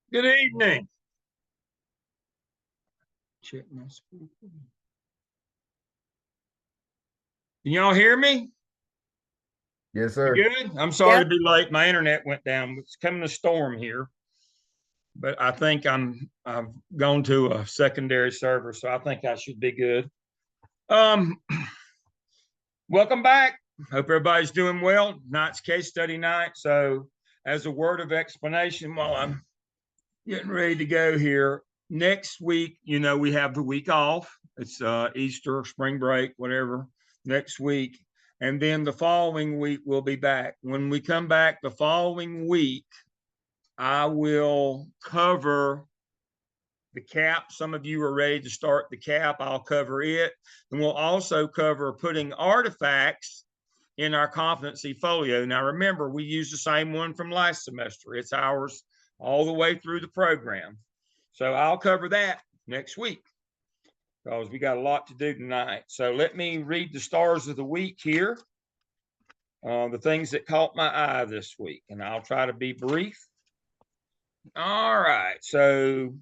Good evening. Check my screen. Can y'all hear me? Yes, You sir. good? I'm sorry to be late. My internet went down. It's coming a storm here, but I think I've gone to a secondary server, so I think I should be good. Um, Welcome back. Hope everybody's doing well. Tonight's case study night. So, as a word of explanation, while I'm getting ready to go here, next week, we have the week off. It's Easter, spring break, whatever, next week. And then the following week, we'll be back. When we come back the following week, I will cover the cap. Some of you are ready to start the cap. I'll cover it. And we'll also cover putting artifacts in our competency folio. Now, remember, we use the same one from last semester. It's ours all the way through the program. So I'll cover that next week because we got a lot to do tonight. So let me read the stars of the week here, the things that caught my eye this week, and I'll try to be brief. All right. So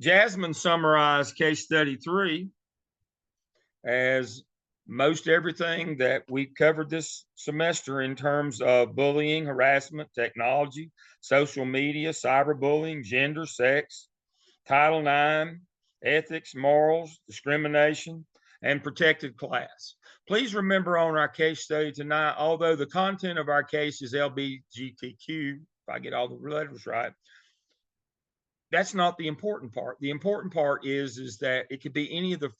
Jasmine summarized case study 3 as most everything that we've covered this semester in terms of bullying, harassment, technology, social media, cyberbullying, gender, sex, Title IX, ethics, morals, discrimination, and protected class. Please remember on our case study tonight, although the content of our case is LGBTQ, if I get all the letters right, that's not the important part. The important part is that it could be any of the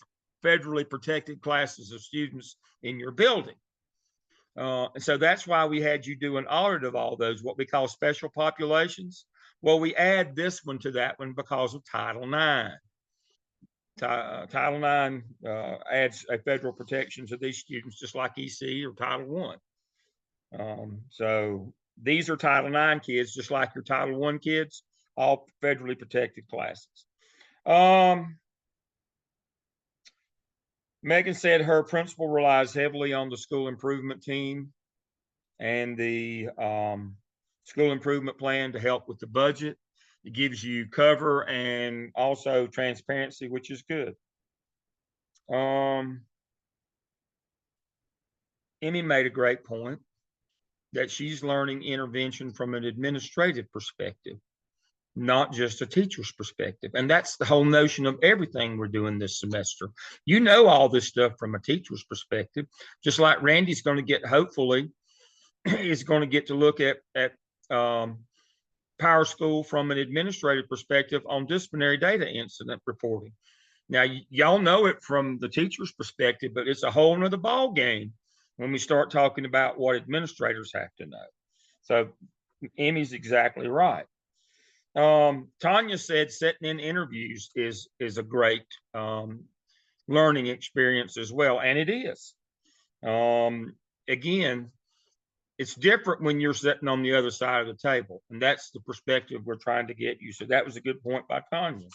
federally protected classes of students in your building. And so that's why we had you do an audit of all those, what we call special populations. Well, we add this one to that one because of Title IX. Title IX adds a federal protection to these students, just like EC or Title I. So these are Title IX kids, just like your Title I kids, all federally protected classes. Megan said her principal relies heavily on the school improvement team and the school improvement plan to help with the budget. It gives you cover and also transparency, which is good. Emmy made a great point that she's learning intervention from an administrative perspective, not just a teacher's perspective. And that's the whole notion of everything we're doing this semester. You know all this stuff from a teacher's perspective, just like Randy's going to get, hopefully, is going to get to look at Power School from an administrative perspective on disciplinary data incident reporting. Now, y'all know it from the teacher's perspective, but it's a whole nother ball game when we start talking about what administrators have to know. So Emmy's exactly right. Tanya said sitting in interviews is a great learning experience as well, and it is. Again, it's different when you're sitting on the other side of the table, and that's the perspective we're trying to get you. So that was a good point by Tanya.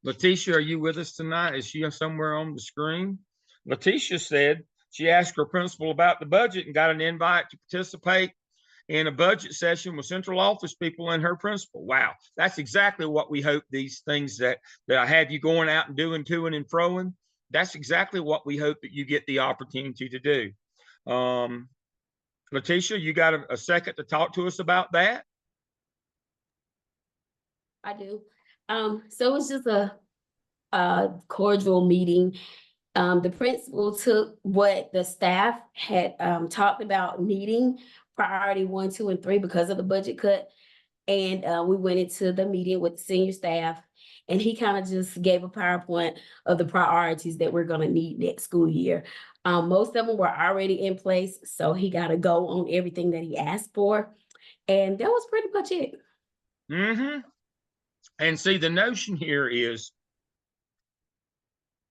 Letitia, are you with us tonight? Is she somewhere on the screen? Letitia said she asked her principal about the budget and got an invite to participate in a budget session with central office people and her principal. Wow, that's exactly what we hope these things that I have you going out and doing toing and froing. That's exactly what we hope that you get the opportunity to do. Letitia, you got a second to talk to us about that? I do. So it's just a cordial meeting. The principal took what the staff had talked about needing, priority 1, 2, and 3 because of the budget cut. And we went into the meeting with the senior staff, and he kind of just gave a PowerPoint of the priorities that we're going to need next school year. Most of them were already in place, so he got to go on everything that he asked for. And that was pretty much it. Mm-hmm. And see, the notion here is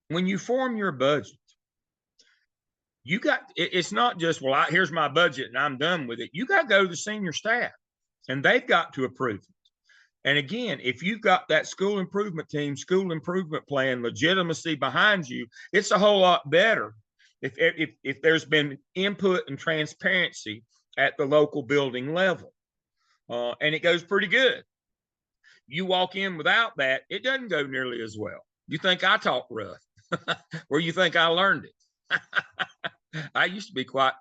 when you form your budget, it's not just, well, here's my budget and I'm done with it. You got to go to the senior staff and they've got to approve it. And again, if you've got that school improvement team, school improvement plan, legitimacy behind you, it's a whole lot better if there's been input and transparency at the local building level. and it goes pretty good. You walk in without that, it doesn't go nearly as well. You think I talk rough, or you think I learned it. I used to be quite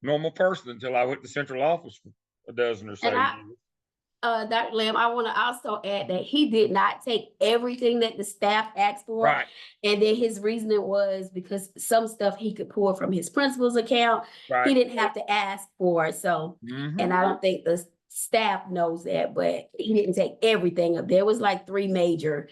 normal person until I went to central office for a dozen or so And years. Dr. Lamb, I want to also add that he did not take everything that the staff asked for. Right. And then his reasoning was because some stuff he could pull from his principal's account. Right. He didn't have to ask for it. So, and I don't think the staff knows that, but he didn't take everything. There was like 3 major,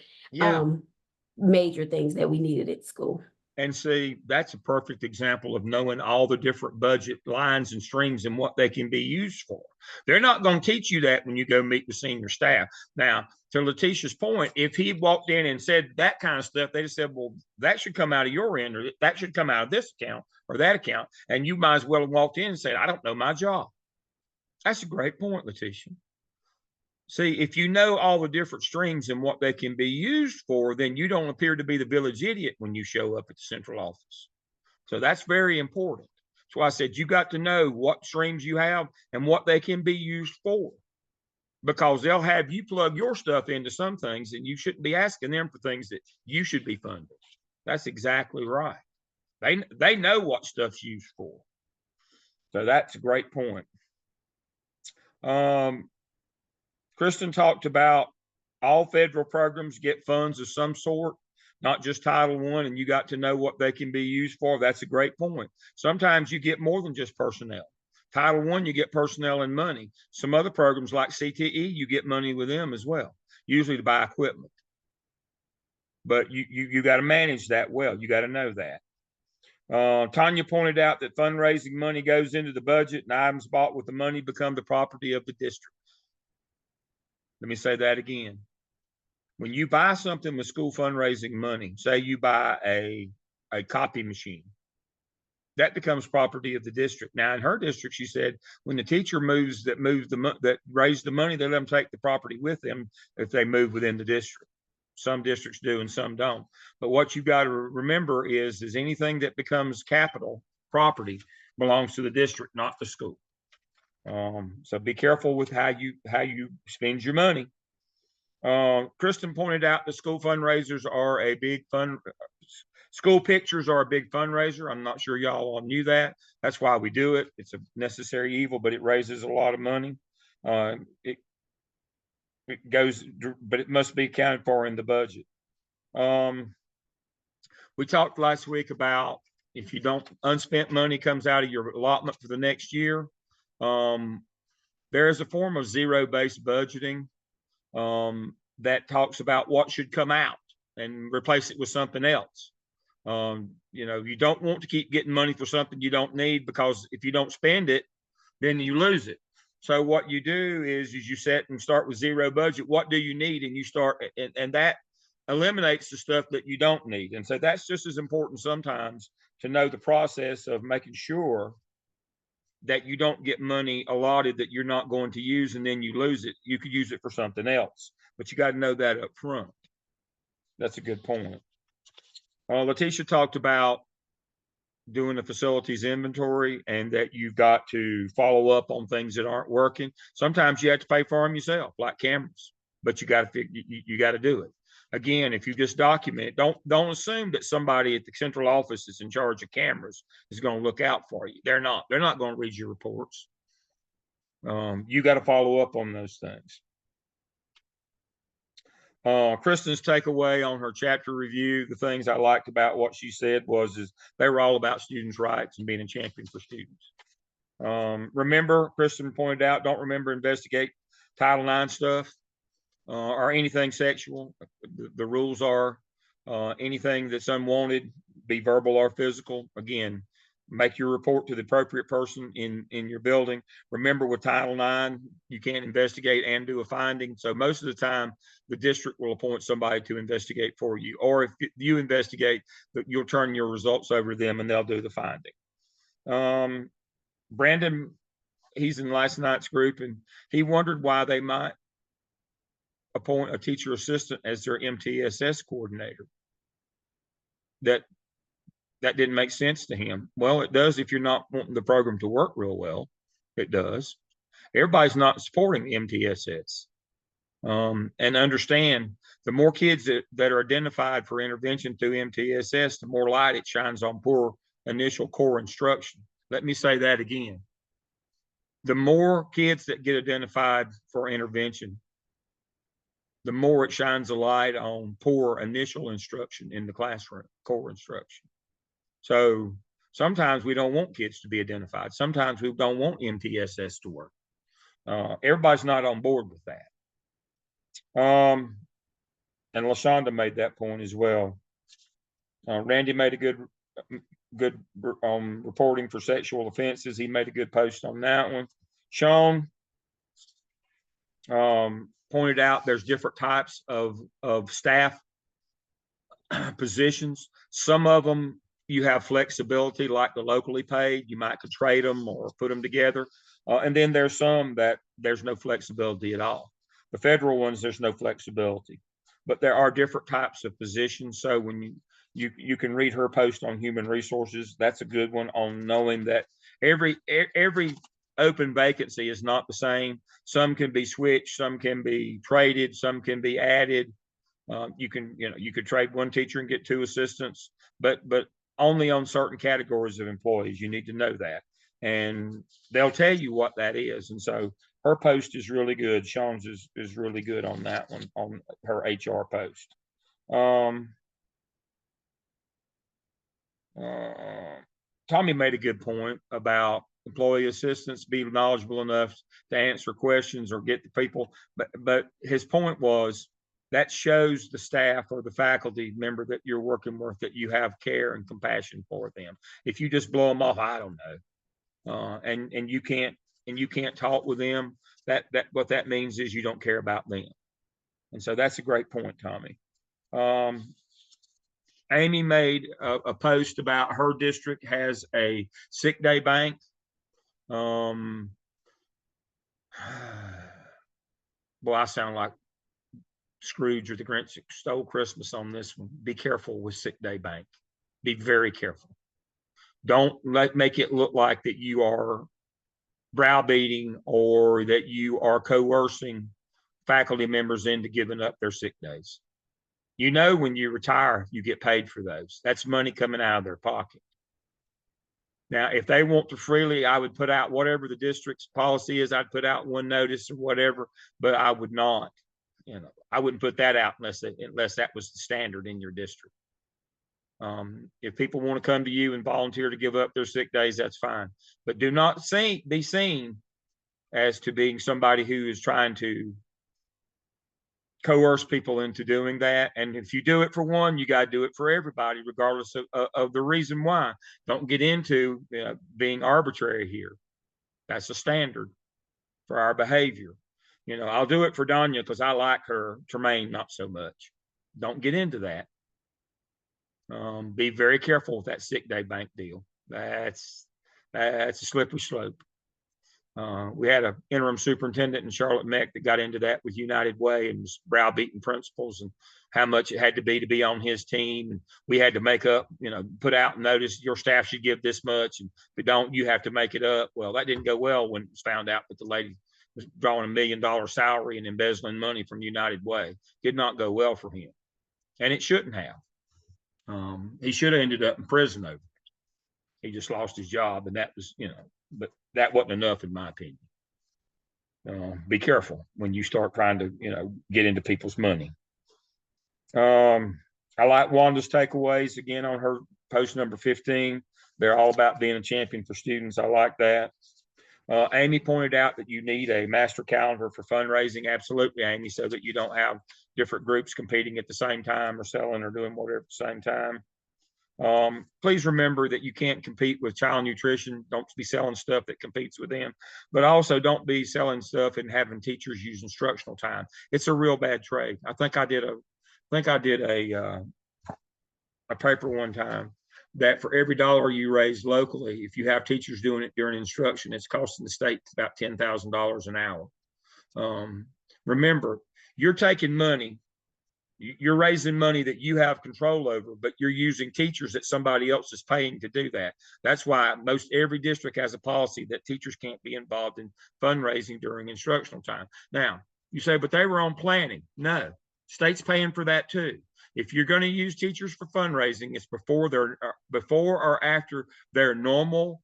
major things that we needed at school. And see, that's a perfect example of knowing all the different budget lines and streams and what they can be used for. They're not going to teach you that when you go meet the senior staff. Now, to Letitia's point, if he walked in and said that kind of stuff, they just said, well, that should come out of your end, or that should come out of this account or that account. And you might as well have walked in and said, I don't know my job. That's a great point, Letitia. See, if you know all the different streams and what they can be used for, then you don't appear to be the village idiot when you show up at the central office. So that's very important. That's why I said you got to know what streams you have and what they can be used for, because they'll have you plug your stuff into some things and you shouldn't be asking them for things that you should be funding. That's exactly right. They know what stuff's used for. So that's a great point. Kristen talked about all federal programs get funds of some sort, not just Title I, and you got to know what they can be used for. That's a great point. Sometimes you get more than just personnel. Title I, you get personnel and money. Some other programs like CTE, you get money with them as well, usually to buy equipment. But you got to manage that well. You got to know that. Tanya pointed out that fundraising money goes into the budget and items bought with the money become the property of the district. Let me say that again. When you buy something with school fundraising money, say you buy a copy machine, that becomes property of the district. Now, in her district, she said when the teacher that raised the money, they let them take the property with them if they move within the district. Some districts do and some don't. But what you've got to remember is anything that becomes capital property belongs to the district, not the school. So be careful with how you spend your money. Kristen pointed out that school fundraisers are a big school pictures are a big fundraiser. I'm not sure y'all all knew that. That's why we do it. It's a necessary evil, but it raises a lot of money. It goes, but it must be accounted for in the budget. We talked last week about if you don't, unspent money comes out of your allotment for the next year. There is a form of zero-based budgeting that talks about what should come out and replace it with something else. You don't want to keep getting money for something you don't need, because if you don't spend it, then you lose it. So what you do is you set and start with zero budget. What do you need? And you start, and that eliminates the stuff that you don't need. And so that's just as important sometimes to know the process of making sure that you don't get money allotted that you're not going to use and then you lose it. You could use it for something else, but you got to know that up front. That's a good point. Letitia talked about doing a facilities inventory and that you've got to follow up on things that aren't working. Sometimes you have to pay for them yourself, like cameras, but you got to do it. Again, if you just document, don't assume that somebody at the central office that's in charge of cameras is going to look out for you. They're not going to read your reports. You got to follow up on those things. Kristen's takeaway on her chapter review, the things I liked about what she said is they were all about students' rights and being a champion for students. Remember, Kristen pointed out, don't investigate Title IX stuff or anything sexual. The rules are anything that's unwanted, be verbal or physical. Again, make your report to the appropriate person in your building. Remember, with Title IX, you can't investigate and do a finding. So most of the time, the district will appoint somebody to investigate for you. Or if you investigate, you'll turn your results over to them and they'll do the finding. Brandon, he's in last night's group, and he wondered why they might appoint a teacher assistant as their MTSS coordinator. That didn't make sense to him. Well, it does if you're not wanting the program to work real well. It does. Everybody's not supporting MTSS. And understand, the more kids that are identified for intervention through MTSS, the more light it shines on poor initial core instruction. Let me say that again. The more kids that get identified for intervention, the more it shines a light on poor initial instruction in the classroom, core instruction. So sometimes we don't want kids to be identified. Sometimes we don't want MTSS to work. Everybody's not on board with that. And LaShonda made that point as well. Randy made a good reporting for sexual offenses. He made a good post on that one. Sean pointed out there's different types of staff positions. Some of them you have flexibility, like the locally paid. You might could trade them or put them together. And then there's some that there's no flexibility at all. The federal ones, there's no flexibility, but there are different types of positions. So when you can read her post on human resources, that's a good one on knowing that every open vacancy is not the same. Some can be switched, some can be traded, some can be added. You could trade one teacher and get two assistants, but only on certain categories of employees. You need to know that, and they'll tell you what that is. And so her post is really good. Sean's is really good on that one, on her HR post. Tommy made a good point about employee assistants be knowledgeable enough to answer questions or get the people. But his point was that shows the staff or the faculty member that you're working with that you have care and compassion for them. If you just blow them off, I don't know, and you can't talk with them, that what that means is you don't care about them. And so that's a great point, Tommy. Amy made a post about her district has a sick day bank. Boy, I sound like Scrooge or the Grinch stole Christmas on this one. Be careful with sick day bank. Be very careful. Don't make it look like that you are browbeating or that you are coercing faculty members into giving up their sick days. You know, when you retire, you get paid for those. That's money coming out of their pocket. Now, if they want to freely, I would put out whatever the district's policy is. I'd put out one notice or whatever, but I would not, I wouldn't put that out unless that was the standard in your district. If people want to come to you and volunteer to give up their sick days, that's fine. But do not be seen as to being somebody who is trying to coerce people into doing that. And if you do it for one, you got to do it for everybody, regardless of the reason why. Don't get into being arbitrary here. That's a standard for our behavior. I'll do it for Danya because I like her. Tremaine, not so much. Don't get into that. Be very careful with that sick day bank deal. That's a slippery slope. We had an interim superintendent in Charlotte Meck that got into that with United Way and was browbeating principals and how much it had to be on his team. And we had to make up, put out notice, your staff should give this much. And if you don't, you have to make it up. Well, that didn't go well when it was found out that the lady was drawing $1 million salary and embezzling money from United Way. Did not go well for him. And it shouldn't have. He should have ended up in prison over it. He just lost his job, and that was, but that wasn't enough in my opinion. Be careful when you start trying to, get into people's money. I like Wanda's takeaways again on her post number 15. They're all about being a champion for students. I like that. Amy pointed out that you need a master calendar for fundraising. Absolutely, Amy, so that you don't have different groups competing at the same time or selling or doing whatever at the same time. Please remember that you can't compete with child nutrition. Don't be selling stuff that competes with them, but also don't be selling stuff and having teachers use instructional time. It's a real bad trade. I think I did a paper one time that for every dollar you raise locally, if you have teachers doing it during instruction, it's costing the state about $10,000 an hour. Remember, you're taking money You're raising money that you have control over, but you're using teachers that somebody else is paying to do that. That's why most every district has a policy that teachers can't be involved in fundraising during instructional time. Now, you say, but they were on planning. No, state's paying for that too. If you're going to use teachers for fundraising, it's before or after their normal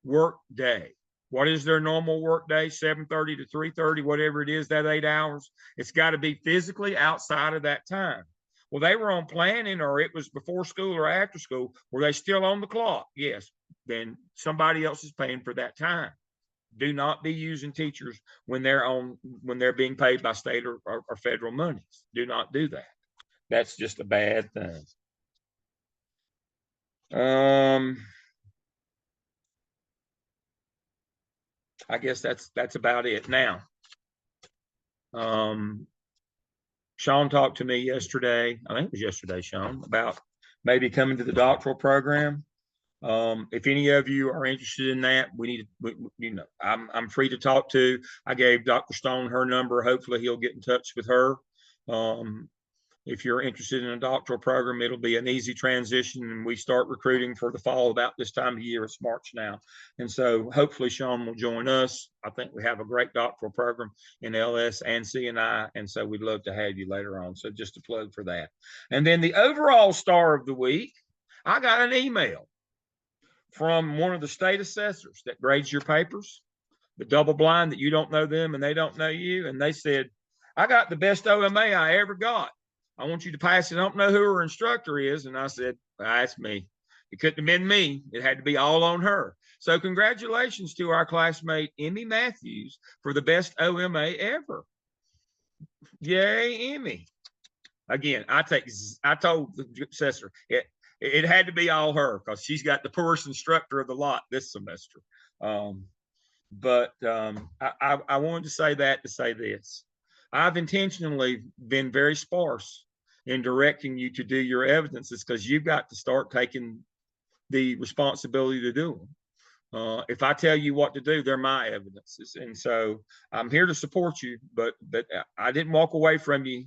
work day. What is their normal work day? 7:30 to 3:30, whatever it is, that 8 hours. It's got to be physically outside of that time. Well, they were on planning, or it was before school or after school. Were they still on the clock? Yes. Then somebody else is paying for that time. Do not be using teachers when they're being paid by state or federal monies. Do not do that. That's just a bad thing. I guess that's about it. Now, Sean talked to me yesterday. I think it was yesterday, Sean, about maybe coming to the doctoral program. If any of you are interested in that, I'm free to talk to. I gave Dr. Stone her number. Hopefully he'll get in touch with her. If you're interested in a doctoral program, it'll be an easy transition, and we start recruiting for the fall about this time of year. It's March now. And so hopefully Sean will join us. I think we have a great doctoral program in LS and CNI, and so we'd love to have you later on. So just a plug for that. And then the overall star of the week, I got an email from one of the state assessors that grades your papers, the double blind that you don't know them and they don't know you. And they said, I got the best OMA I ever got. I want you to pass it. I don't know who her instructor is. And I said, that's me. It couldn't have been me. It had to be all on her. So congratulations to our classmate, Emmy Matthews, for the best OMA ever. Yay, Emmy. Again, I told the assessor, it had to be all her because she's got the poorest instructor of the lot this semester. I wanted to say that to say this. I've intentionally been very sparse in directing you to do your evidences because you've got to start taking the responsibility to do them. If I tell you what to do, they're my evidences. And so I'm here to support you, but I didn't walk away from you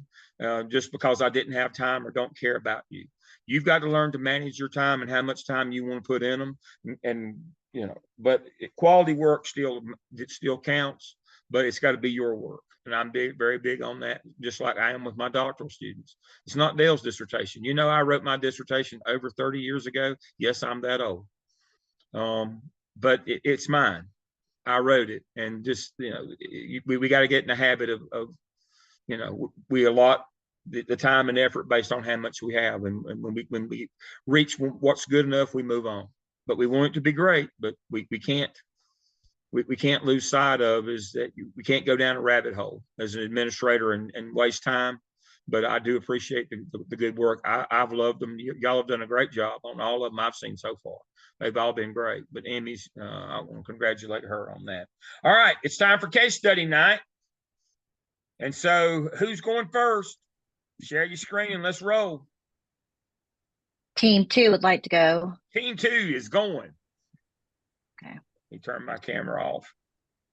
just because I didn't have time or don't care about you. You've got to learn to manage your time and how much time you want to put in them. And but quality work still counts, but it's got to be your work. And I'm very big on that, just like I am with my doctoral students. It's not Dale's dissertation. I wrote my dissertation over 30 years ago. Yes, I'm that old. But it's mine. I wrote it, and just we got to get in the habit of we allot the time and effort based on how much we have, and when we reach what's good enough, we move on. But we want it to be great, but we can't lose sight of is that we can't go down a rabbit hole as an administrator and waste time. But I do appreciate the good work. I've loved them. Y'all have done a great job on all of them I've seen so far. They've all been great. But Emmy's, I want to congratulate her on that. All right, it's time for case study night. And so who's going first? Share your screen and let's roll. Team 2 would like to go. Team 2 is going. Okay. Let me turn my camera off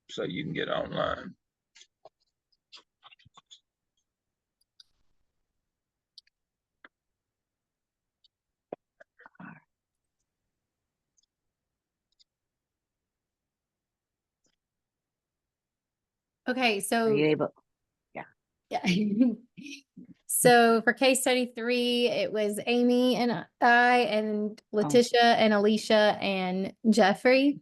so you can get online. Okay, so Are you able? yeah. So for case study 3, it was Amy and I and Letitia and Alicia and Jeffrey.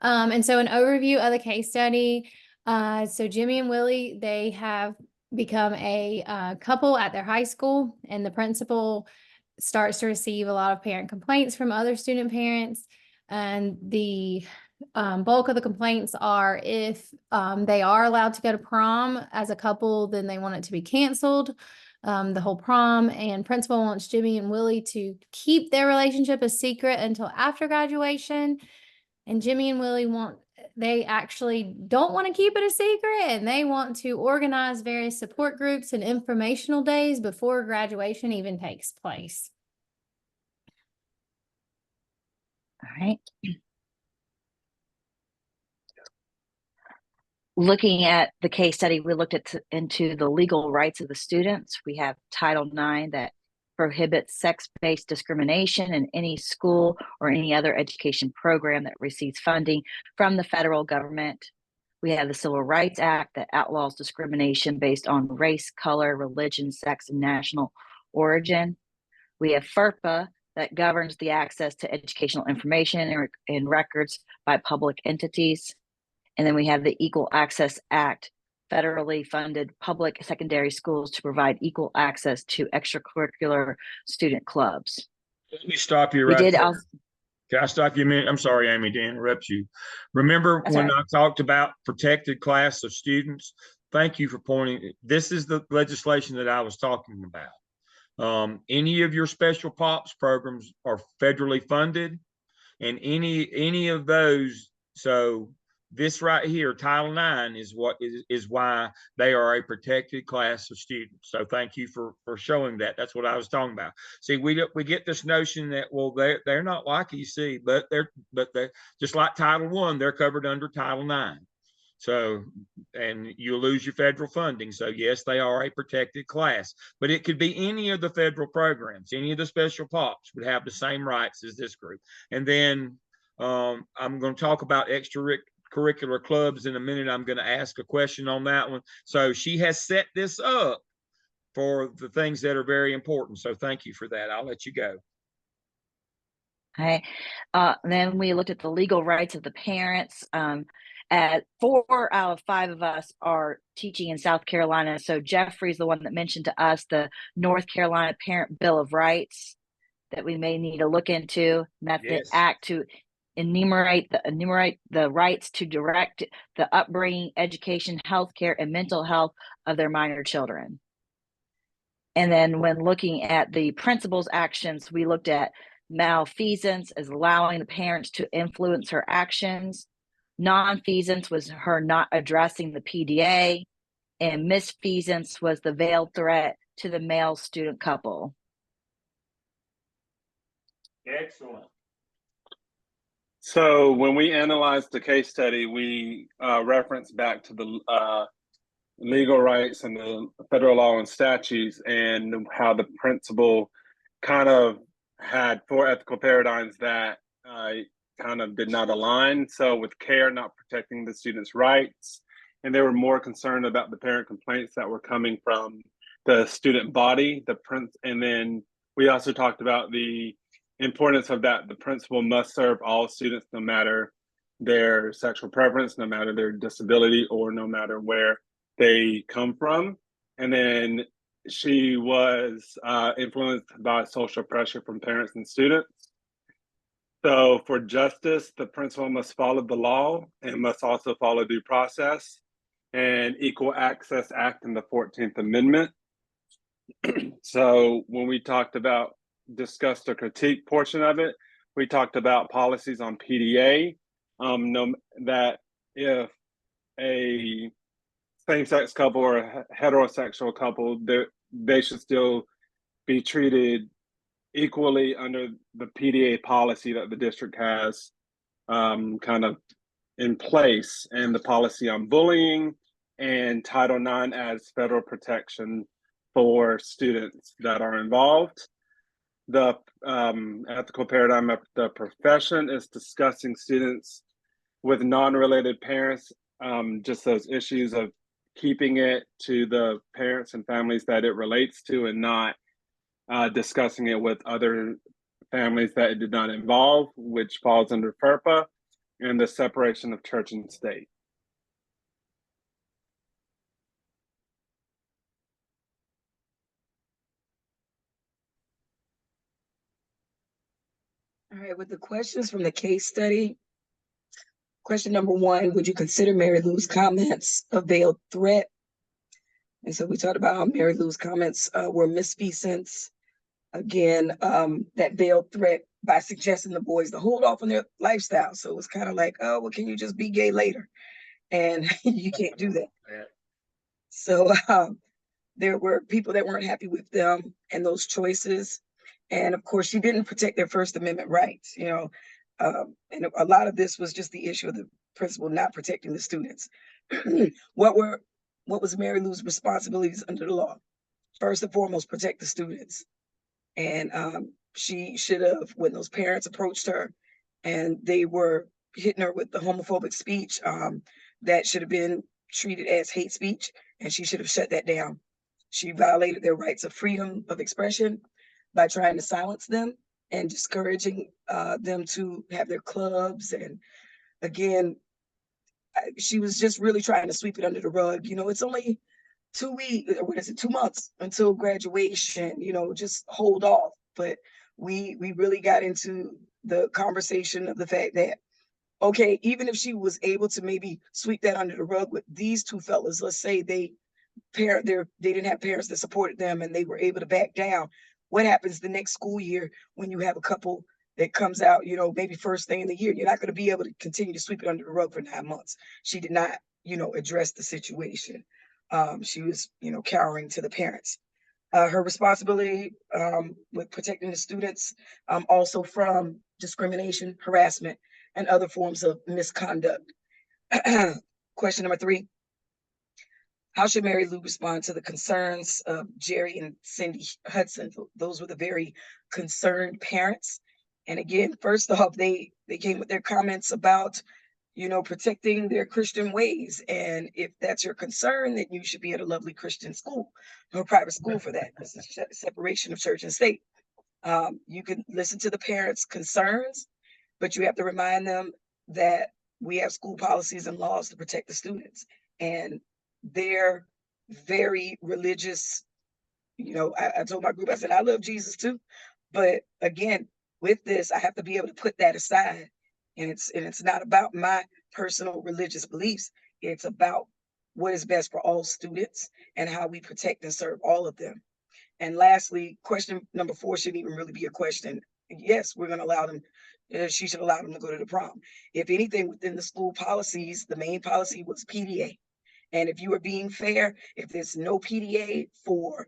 And so an overview of the case study. So Jimmy and Willie, they have become a couple at their high school, and the principal starts to receive a lot of parent complaints from other student parents. And the bulk of the complaints are if they are allowed to go to prom as a couple, then they want it to be canceled, the whole prom. And principal wants Jimmy and Willie to keep their relationship a secret until after graduation. And Jimmy and Willie they actually don't want to keep it a secret, and they want to organize various support groups and informational days before graduation even takes place. All right. Looking at the case study, we looked into the legal rights of the students. We have Title IX that prohibits sex-based discrimination in any school or any other education program that receives funding from the federal government. We have the Civil Rights Act that outlaws discrimination based on race, color, religion, sex, and national origin. We have FERPA that governs the access to educational information and records by public entities. And then we have the Equal Access Act, federally funded public secondary schools to provide equal access to extracurricular student clubs. Let me stop you We right did there. also, Can I stop you a minute? I'm sorry, Amy, to interrupt you. Remember That's when all I talked about protected class of students? Thank you for pointing. This is the legislation that I was talking about. Any of your special POPs programs are federally funded, and any of those. So this right here, Title IX, is what is why they are a protected class of students. So thank you for showing that. That's what I was talking about. See, we get this notion that, well, they're not like EC, but they're just like Title I, they're covered under Title IX. So, and you lose your federal funding. So yes, they are a protected class, but it could be any of the federal programs. Any of the special POPs would have the same rights as this group. And then I'm going to talk about extracurricular clubs in a minute. I'm going to ask a question on that one. So she has set this up for the things that are very important. So thank you for that. I'll let you go. okay. Then we looked at the legal rights of the parents. 4 out of 5 of us are teaching in South Carolina. So Jeffrey's the one that mentioned to us the North Carolina Parent Bill of Rights that we may need to look into. And that's Yes. the act to enumerate the rights to direct the upbringing, education, healthcare, and mental health of their minor children. And then when looking at the principal's actions, we looked at malfeasance as allowing the parents to influence her actions. Nonfeasance was her not addressing the PDA, and misfeasance was the veiled threat to the male student couple. Excellent. So when we analyzed the case study, we referenced back to the legal rights and the federal law and statutes, and how the principal kind of had 4 ethical paradigms that kind of did not align. So with CARE not protecting the students' rights, and they were more concerned about the parent complaints that were coming from the student body, and then we also talked about the importance of that the principal must serve all students, no matter their sexual preference, no matter their disability, or no matter where they come from. And then she was influenced by social pressure from parents and students. So for justice, the principal must follow the law and must also follow due process and Equal Access Act in the 14th Amendment. So when we discussed the critique portion of it, we talked about policies on PDA, that if a same-sex couple or a heterosexual couple, they should still be treated equally under the PDA policy that the district has kind of in place, and the policy on bullying, and Title IX as federal protection for students that are involved. The ethical paradigm of the profession is discussing students with non-related parents, just those issues of keeping it to the parents and families that it relates to, and not discussing it with other families that it did not involve, which falls under FERPA, and the separation of church and state. All right, with the questions from the case study, question number 1, would you consider Mary Lou's comments a veiled threat? And so we talked about how Mary Lou's comments were misfeasance. Again, that veiled threat by suggesting the boys to hold off on their lifestyle. So it was kind of like, oh, well, can you just be gay later? And you can't do that. Yeah. So there were people that weren't happy with them and those choices. And of course, she didn't protect their First Amendment rights, and a lot of this was just the issue of the principal not protecting the students. what was Mary Lou's responsibilities under the law? First and foremost, protect the students. And she should have, when those parents approached her and they were hitting her with the homophobic speech, that should have been treated as hate speech, and she should have shut that down. She violated their rights of freedom of expression by trying to silence them and discouraging them to have their clubs. And again, she was just really trying to sweep it under the rug. You know, it's only 2 months until graduation, you know, just hold off. But we really got into the conversation of the fact that, okay, even if she was able to maybe sweep that under the rug with these two fellas, let's say they didn't have parents that supported them and they were able to back down. What happens the next school year when you have a couple that comes out, you know, maybe first thing in the year? You're not going to be able to continue to sweep it under the rug for 9 months. She did not, you know, address the situation. She was, you know, cowering to the parents. Her responsibility with protecting the students also from discrimination, harassment, and other forms of misconduct. Question number 3. How should Mary Lou respond to the concerns of Jerry and Cindy Hudson? Those were the very concerned parents. And again, first off, they came with their comments about, you know, protecting their Christian ways. And if that's your concern, then you should be at a lovely Christian school, no private school for that. This is separation of church and state. You can listen to the parents' concerns, but you have to remind them that we have school policies and laws to protect the students. And they're very religious. You know, I told my group, I said, I love Jesus too. But again, with this, I have to be able to put that aside. And it's not about my personal religious beliefs. It's about what is best for all students and how we protect and serve all of them. And lastly, question number 4 shouldn't even really be a question. Yes, we're going to allow them, she should allow them to go to the prom. If anything, within the school policies, the main policy was PDA. And if you are being fair, if there's no PDA for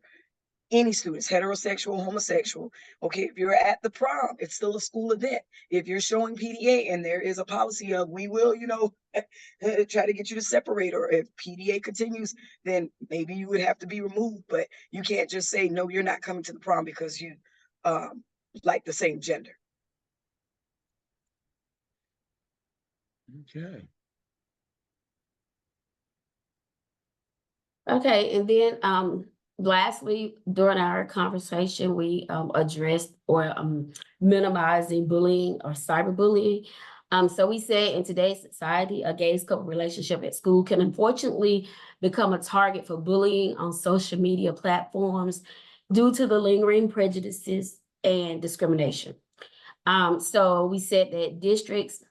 any students, heterosexual, homosexual, okay, if you're at the prom, it's still a school event. If you're showing PDA and there is a policy of, we will, you know, try to get you to separate, or if PDA continues, then maybe you would have to be removed. But you can't just say, no, you're not coming to the prom because you like the same gender. Okay. Okay, and then lastly, during our conversation, we addressed or minimizing bullying or cyberbullying. So we said in today's society, a gay couple relationship at school can unfortunately become a target for bullying on social media platforms due to the lingering prejudices and discrimination. So we said that districts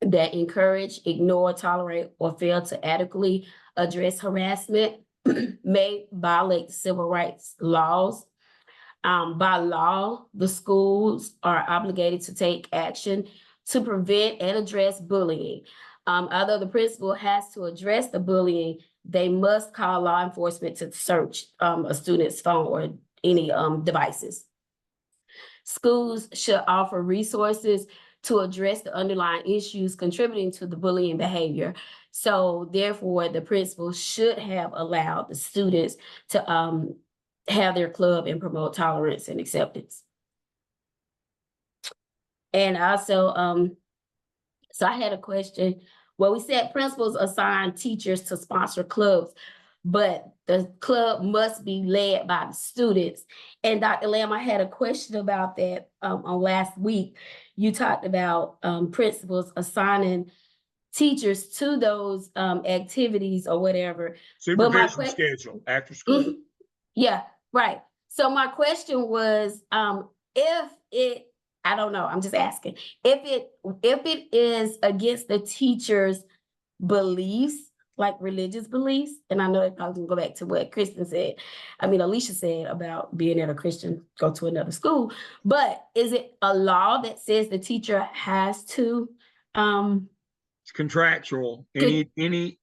that encourage, ignore, tolerate, or fail to adequately address harassment may violate civil rights laws. By law, the schools are obligated to take action to prevent and address bullying. Although the principal has to address the bullying, they must call law enforcement to search a student's phone or any devices. Schools should offer resources to address the underlying issues contributing to the bullying behavior. So therefore, the principal should have allowed the students to have their club and promote tolerance and acceptance. And also, so I had a question. Well, we said principals assign teachers to sponsor clubs, but the club must be led by the students. And Dr. Lamb, I had a question about that on last week. You talked about principals assigning teachers to those activities or whatever. Supervision schedule after school. Yeah, right. So my question was, if it, I don't know, I'm just asking, if it is against the teacher's beliefs, like religious beliefs, and I know I was gonna go back to what Alicia said about being at a Christian, go to another school, but is it a law that says the teacher has to? It's contractual. Any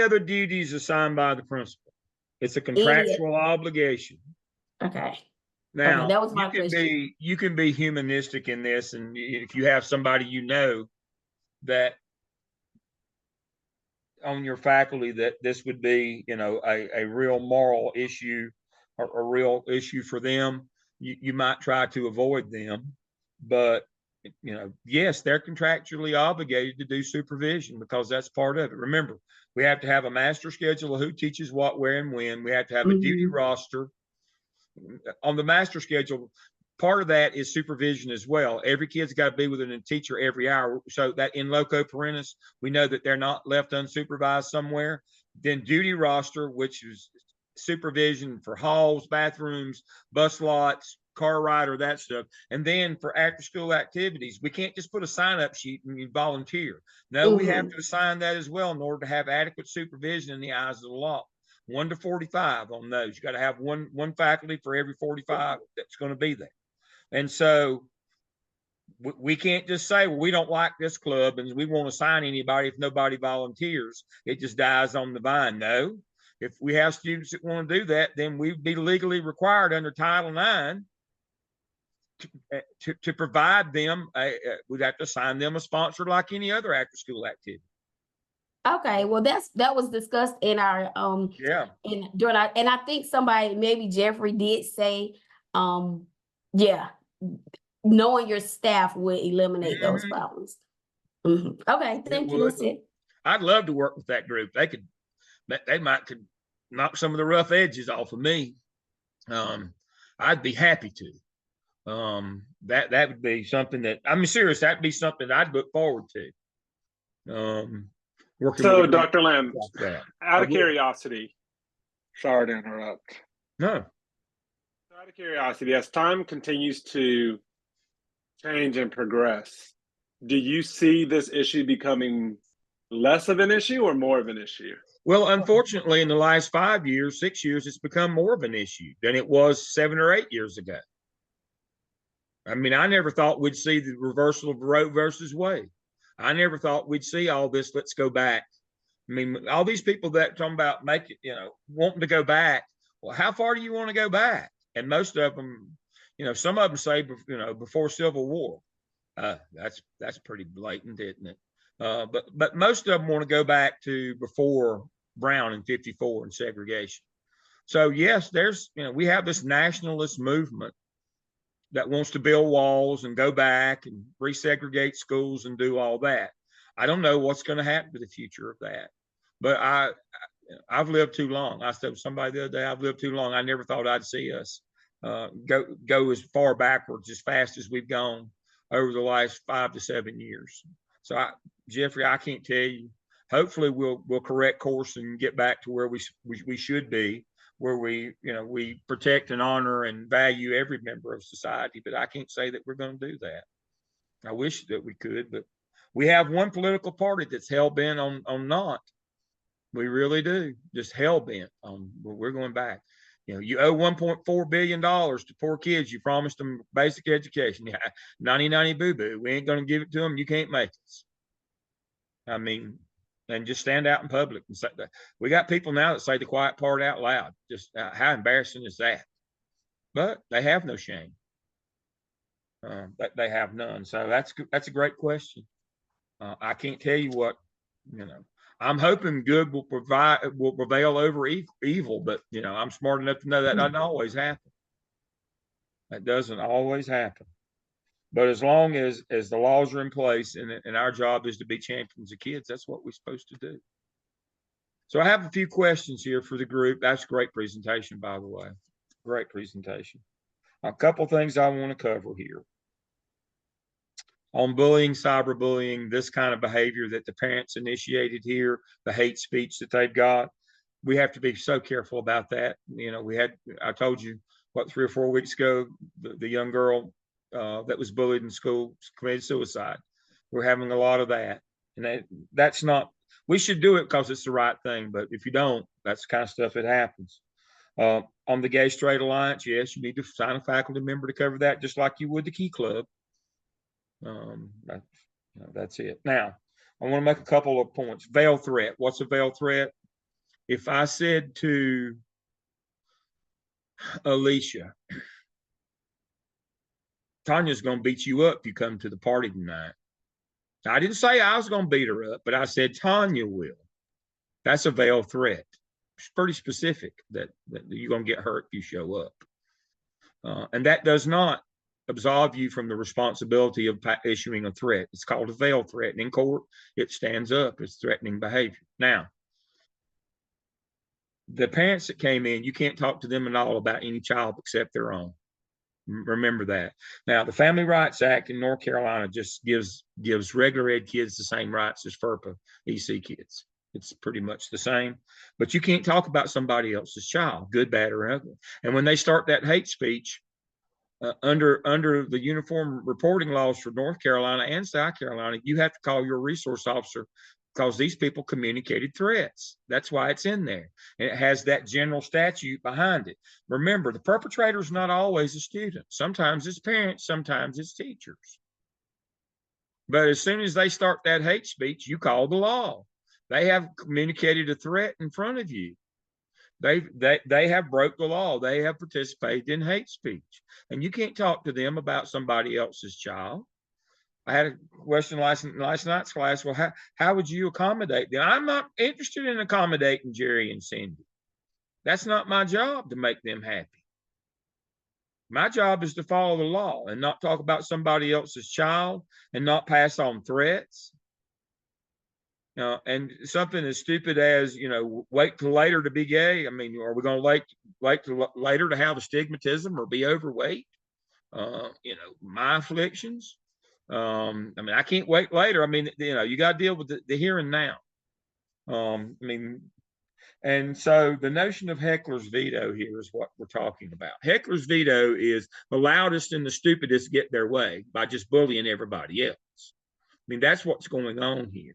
other duties assigned by the principal. It's a contractual obligation. Okay. Now, okay, that was my question. You can be humanistic in this, and if you have somebody you know that on your faculty that this would be, you know, a real moral issue or a real issue for them, you might try to avoid them. But, you know, yes, they're contractually obligated to do supervision because that's part of it. Remember, we have to have a master schedule of who teaches what, where, and when. We have to have a duty roster. On the master schedule, part of that is supervision as well. Every kid's got to be with a teacher every hour, so that in loco parentis, we know that they're not left unsupervised somewhere. Then duty roster, which is supervision for halls, bathrooms, bus lots, car rider, that stuff. And then for after school activities, we can't just put a sign up sheet and you volunteer. No, we have to assign that as well in order to have adequate supervision in the eyes of the law. 1 to 45 on those. You got to have one faculty for every 45 that's going to be there. And so we can't just say, well, we don't like this club and we won't assign anybody if nobody volunteers. It just dies on the vine. No, if we have students that want to do that, then we'd be legally required under Title IX to provide them. We'd have to assign them a sponsor like any other after school activity. Okay, well, that was discussed in our during our, and I think somebody, maybe Jeffrey, did say knowing your staff would eliminate those problems. Okay, thank you. That's it. I'd love to work with that group. They could knock some of the rough edges off of me. I'd be happy to. That would be something that, I'm serious, that'd be something I'd look forward to. So, Dr. Lamb, out of curiosity, sorry to interrupt. No. Out of curiosity, as time continues to change and progress, do you see this issue becoming less of an issue or more of an issue? Well, unfortunately, in the last 5 years, 6 years, it's become more of an issue than it was 7 or 8 years ago. I mean, I never thought we'd see the reversal of Roe versus Wade. I never thought we'd see all this. Let's go back. I mean, all these people that talking about wanting to go back. Well, how far do you want to go back? And most of them, some of them say, before Civil War. That's pretty blatant, isn't it? But most of them want to go back to before Brown in '54 and segregation. So yes, we have this nationalist movement that wants to build walls and go back and resegregate schools and do all that. I don't know what's going to happen to the future of that, but I've lived too long. I said to somebody the other day, I've lived too long. I never thought I'd see us go as far backwards as fast as we've gone over the last 5 to 7 years. So Jeffrey, I can't tell you. Hopefully we'll correct course and get back to where we should be, where we protect and honor and value every member of society. But I can't say that we're going to do that. I wish that we could, but we have one political party that's hell bent on not. We really do. Just hell bent on. We're going back. You owe $1.4 billion to poor kids. You promised them basic education. Yeah, 90-90 boo-boo. We ain't going to give it to them. You can't make us. I mean, and just stand out in public and say that. We got people now that say the quiet part out loud. Just how embarrassing is that? But they have no shame. They have none. So that's a great question. I can't tell you what, I'm hoping good will prevail over evil, but I'm smart enough to know that doesn't always happen. That doesn't always happen. But as long as the laws are in place and our job is to be champions of kids, that's what we're supposed to do. So I have a few questions here for the group. That's a great presentation, by the way. Great presentation. A couple things I want to cover here. On bullying, cyberbullying, this kind of behavior that the parents initiated here, the hate speech that they've got, we have to be so careful about that. I told you, 3 or 4 weeks ago, the young girl that was bullied in school committed suicide. We're having a lot of that. And that's not, we should do it because it's the right thing. But if you don't, that's the kind of stuff that happens. On the Gay Straight Alliance, yes, you need to sign a faculty member to cover that, just like you would the Key Club. That's it. Now, I want to make a couple of points. Veil threat. What's a veil threat? If I said to Alicia, Tanya's going to beat you up if you come to the party tonight. I didn't say I was going to beat her up, but I said Tanya will. That's a veiled threat. It's pretty specific that you're going to get hurt if you show up. And that does not absolve you from the responsibility of issuing a threat. It's called a veiled threat. And in court, it stands up as threatening behavior. Now, the parents that came in, you can't talk to them at all about any child except their own. Remember that. Now, the Family Rights Act in North Carolina just gives regular ed kids the same rights as FERPA EC kids. It's pretty much the same, but you can't talk about somebody else's child, good, bad, or ugly. And when they start that hate speech under the uniform reporting laws for North Carolina and South Carolina, you have to call your resource officer because these people communicated threats. That's why it's in there. And it has that general statute behind it. Remember, the perpetrator is not always a student. Sometimes it's parents, sometimes it's teachers. But as soon as they start that hate speech, you call the law. They have communicated a threat in front of you. They have broke the law. They have participated in hate speech. And you can't talk to them about somebody else's child. I had a question last night's class. Well, how would you accommodate them? I'm not interested in accommodating Jerry and Cindy. That's not my job to make them happy. My job is to follow the law and not talk about somebody else's child and not pass on threats. And something as stupid as, wait till later to be gay. I mean, are we going to wait till later to have astigmatism or be overweight? My afflictions. I can't wait later. I mean, you got to deal with the here and now. And so the notion of heckler's veto here is what we're talking about. Heckler's veto is the loudest and the stupidest get their way by just bullying everybody else. I mean, that's what's going on here.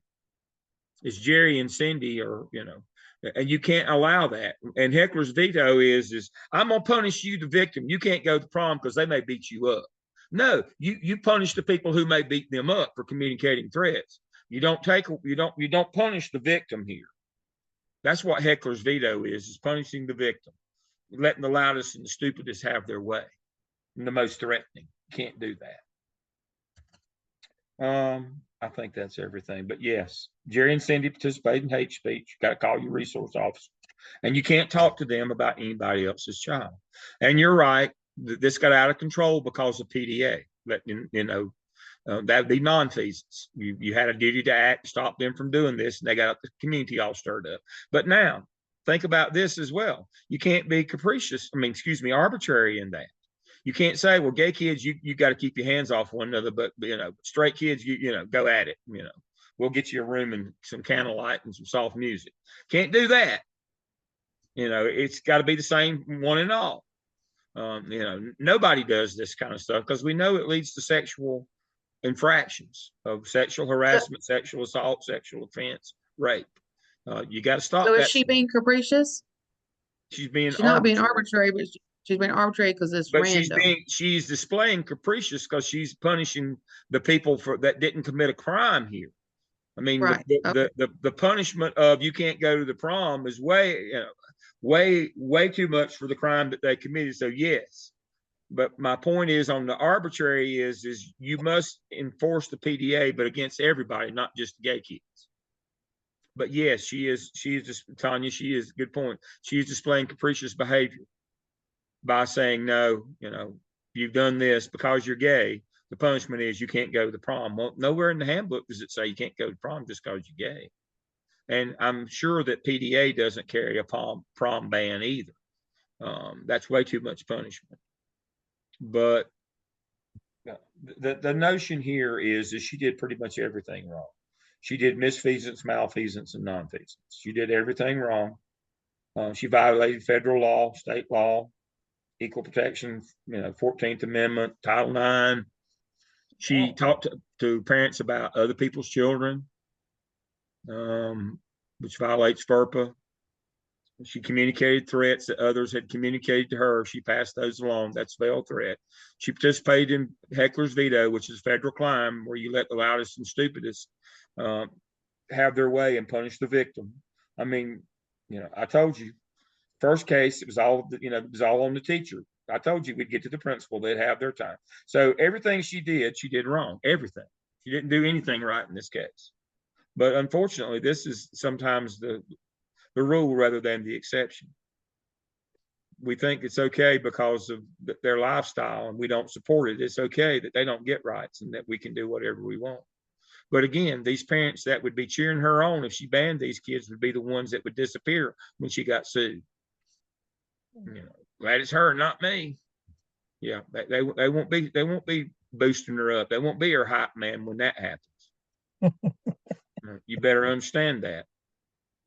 It's Jerry and Cindy, and you can't allow that. And heckler's veto is I'm gonna punish you, the victim. You can't go to prom because they may beat you up. No, you punish the people who may beat them up for communicating threats. You don't punish the victim here. That's what heckler's veto is punishing the victim, letting the loudest and the stupidest have their way, and the most threatening. You can't do that. I think that's everything. But yes, Jerry and Cindy participate in hate speech. You got to call your resource officer. And you can't talk to them about anybody else's child. And you're right, this got out of control because of PDA. That'd be nonfeasance. You had a duty to act, stop them from doing this, and they got the community all stirred up. But now, think about this as well. You can't be arbitrary in that. You can't say, well, gay kids, you got to keep your hands off one another, but straight kids, go at it. We'll get you a room and some candlelight and some soft music. Can't do that. It's got to be the same one and all. Nobody does this kind of stuff because we know it leads to sexual infractions of sexual harassment, sexual assault, sexual offense, rape. You got to stop. So is she being capricious? She's not being arbitrary, but she's being arbitrary because it's random. She's displaying capricious because she's punishing the people that didn't commit a crime here. I mean, right. The punishment of you can't go to the prom is way too much for the crime that they committed. So yes, but my point is on the arbitrary is you must enforce the PDA, but against everybody, not just the gay kids. But yes, she is just, Tanya, she is, good point. She is displaying capricious behavior by saying, no, you've done this because you're gay. The punishment is you can't go to the prom. Well, nowhere in the handbook does it say you can't go to prom just because you're gay. And I'm sure that PDA doesn't carry a prom ban either. That's way too much punishment. But the notion here is she did pretty much everything wrong. She did misfeasance, malfeasance, and nonfeasance. She did everything wrong. She violated federal law, state law, equal protection, 14th Amendment, Title IX. She talked to parents about other people's children, which violates FERPA. She communicated threats that others had communicated to her. She passed those along. That's veiled threat. She participated in heckler's veto, which is a federal crime where you let the loudest and stupidest have their way and punish the victim. I mean, I told you, first case, it was all on the teacher. I told you we'd get to the principal, they'd have their time. So everything she did wrong. Everything. She didn't do anything right in this case. But unfortunately, this is sometimes the rule rather than the exception. We think it's okay because of their lifestyle and we don't support it. It's okay that they don't get rights and that we can do whatever we want. But again, these parents that would be cheering her on if she banned these kids would be the ones that would disappear when she got sued. You know, glad it's her, not me. Yeah, they won't be boosting her up. They won't be her hype man when that happens. You better understand that.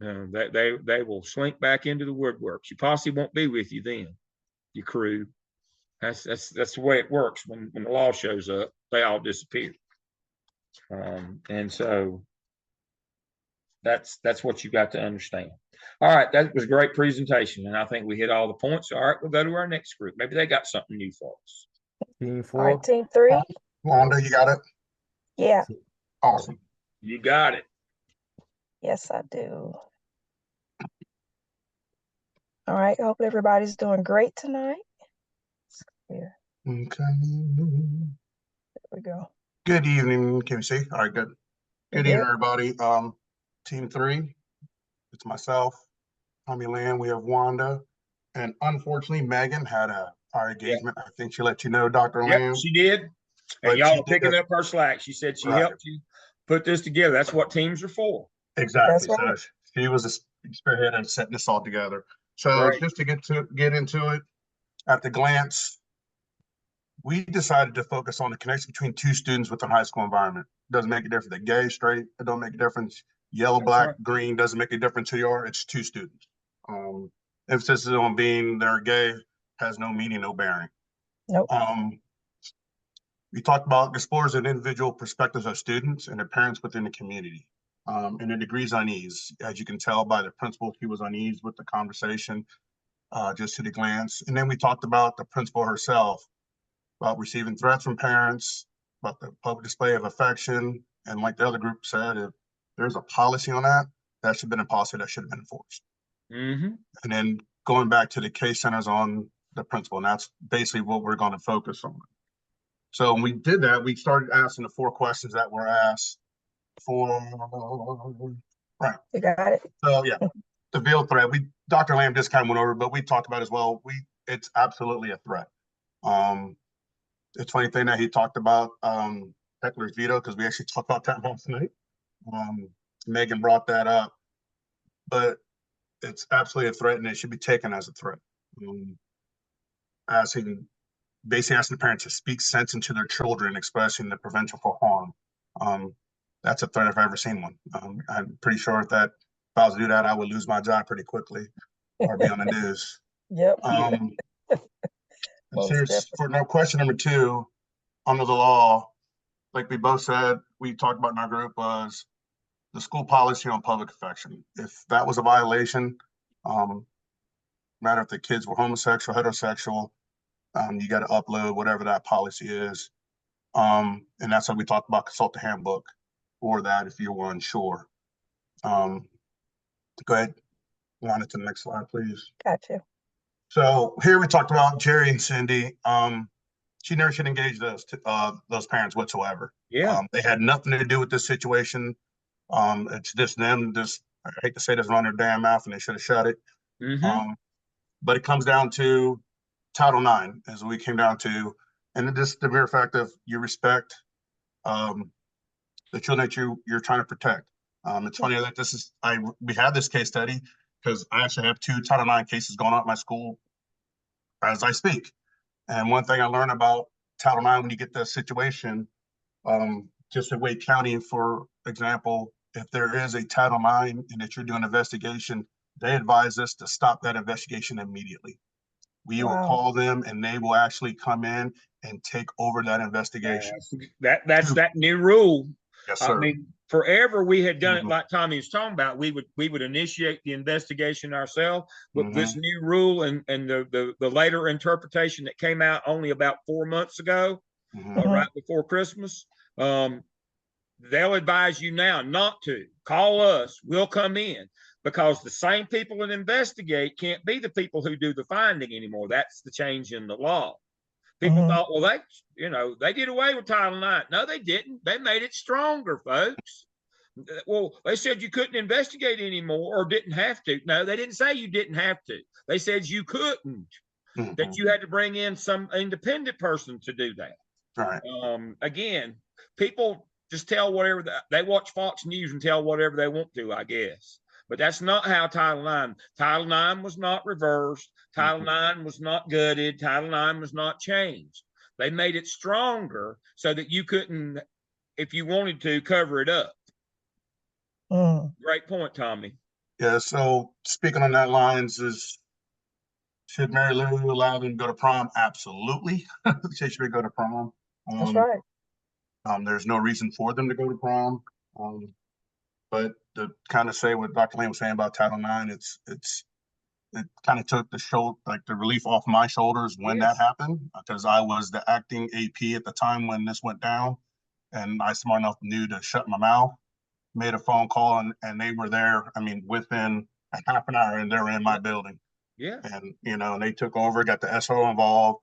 They will slink back into the woodwork. She possibly won't be with you then, your crew. That's the way it works. When the law shows up, they all disappear. And so that's what you got to understand. All right, that was a great presentation, and I think we hit all the points. All right, we'll go to our next group. Maybe they got something new for us. Team All right, 4. team 3. Wanda, you got it? Yeah, Awesome. You got it. yes, I do. All right, I hope everybody's doing great tonight. Here, Okay. there we go. Good evening. Can you see? All right, good. Good Good. evening, everybody. Team 3. It's myself, Tommy Land. We have Wanda, and unfortunately, Megan had a prior engagement. I think she let you know, Dr. Yep, Lamb. she did. And But y'all she are picking did. up her slack. She said she Right. helped you put this together. That's what teams are for. Exactly. That's right. So she was a spearhead and setting this all together. So Right. just to get into it, at the glance, we decided to focus on the connection between two students within a high school environment. Doesn't make a difference. They're gay, straight, it don't make a difference. Yellow, That's black, right. green, doesn't make a difference who you are. It's two students. Emphasis on being they're gay has no meaning, no bearing. Nope. We talked about explores an individual perspectives of students and their parents within the community. And the degrees unease. As you can tell by the principal, he was uneased with the conversation, just to the glance. And then we talked about the principal herself, about receiving threats from parents, about the public display of affection. And like the other group said, if there's a policy on that, that should have been a policy that should have been enforced. Mm-hmm. And then going back to the case centers on the principal, and that's basically what we're going to focus on. So when we did that, we started asking the 4 questions that were asked for, right. You got it. So yeah, the veiled threat, Dr. Lamb just kind of went over, but we talked about as well, it's absolutely a threat. It's funny thing that he talked about heckler's veto, because we actually talked about that last night. Megan brought that up, but it's absolutely a threat and it should be taken as a threat. Basically asking the parents to speak sense into their children, expressing the prevention for harm. That's a threat if I've ever seen one. I'm pretty sure that if I was to do that, I would lose my job pretty quickly or be on the news. Yep. Serious, for no question number 2, under the law, like we both said, we talked about in our group, was the school policy on public affection. If that was a violation, matter if the kids were homosexual, heterosexual, you got to upload whatever that policy is. And that's how we talked about consult the handbook for that if you were unsure. Go ahead, on it to the next slide, please. Gotcha. So here we talked about Jerry and Cindy. She never should engage those parents whatsoever. Yeah. They had nothing to do with this situation. It's just them. I hate to say this, run their damn mouth, and they should have shut it. Mm-hmm. But it comes down to Title IX, as we came down to, and just the mere fact of you respect the children that you're trying to protect. It's funny that we had this case study because I actually have 2 Title IX cases going on at my school as I speak. And one thing I learned about Title IX, when you get that situation, just in Wake County, for example, if there is a Title IX and that you're doing an investigation, they advise us to stop that investigation immediately. We will call them and they will actually come in and take over that investigation. That's that new rule. Yes, sir. I mean, forever we had done it like Tommy was talking about. We would initiate the investigation ourselves, but this new rule and the later interpretation that came out only about 4 months ago, right before Christmas, they'll advise you now not to call us. We'll come in, because the same people that investigate can't be the people who do the finding anymore. That's the change in the law. People thought, well, they did away with Title IX. No, they didn't. They made it stronger, folks. Well, they said you couldn't investigate anymore or didn't have to. No, they didn't say you didn't have to. They said you couldn't, that you had to bring in some independent person to do that. Right. Again, people just tell whatever they watch Fox News and tell whatever they want to, I guess. But that's not how Title IX was not reversed. Title IX was not gutted. Title IX was not changed. They made it stronger so that you couldn't, if you wanted to, cover it up. Great point, Tommy. Yeah, so speaking on that lines should Mary Lou allow them to go to prom? Absolutely. She should go to prom. That's right. There's no reason for them to go to prom. But to kind of say what Dr. Lane was saying about Title IX, it kind of took the relief off my shoulders when that happened, because I was the acting AP at the time when this went down, and I smart enough knew to shut my mouth, made a phone call, and they were there. I mean, within a half an hour, and they were in my building. Yeah. And, and they took over, got the SO involved.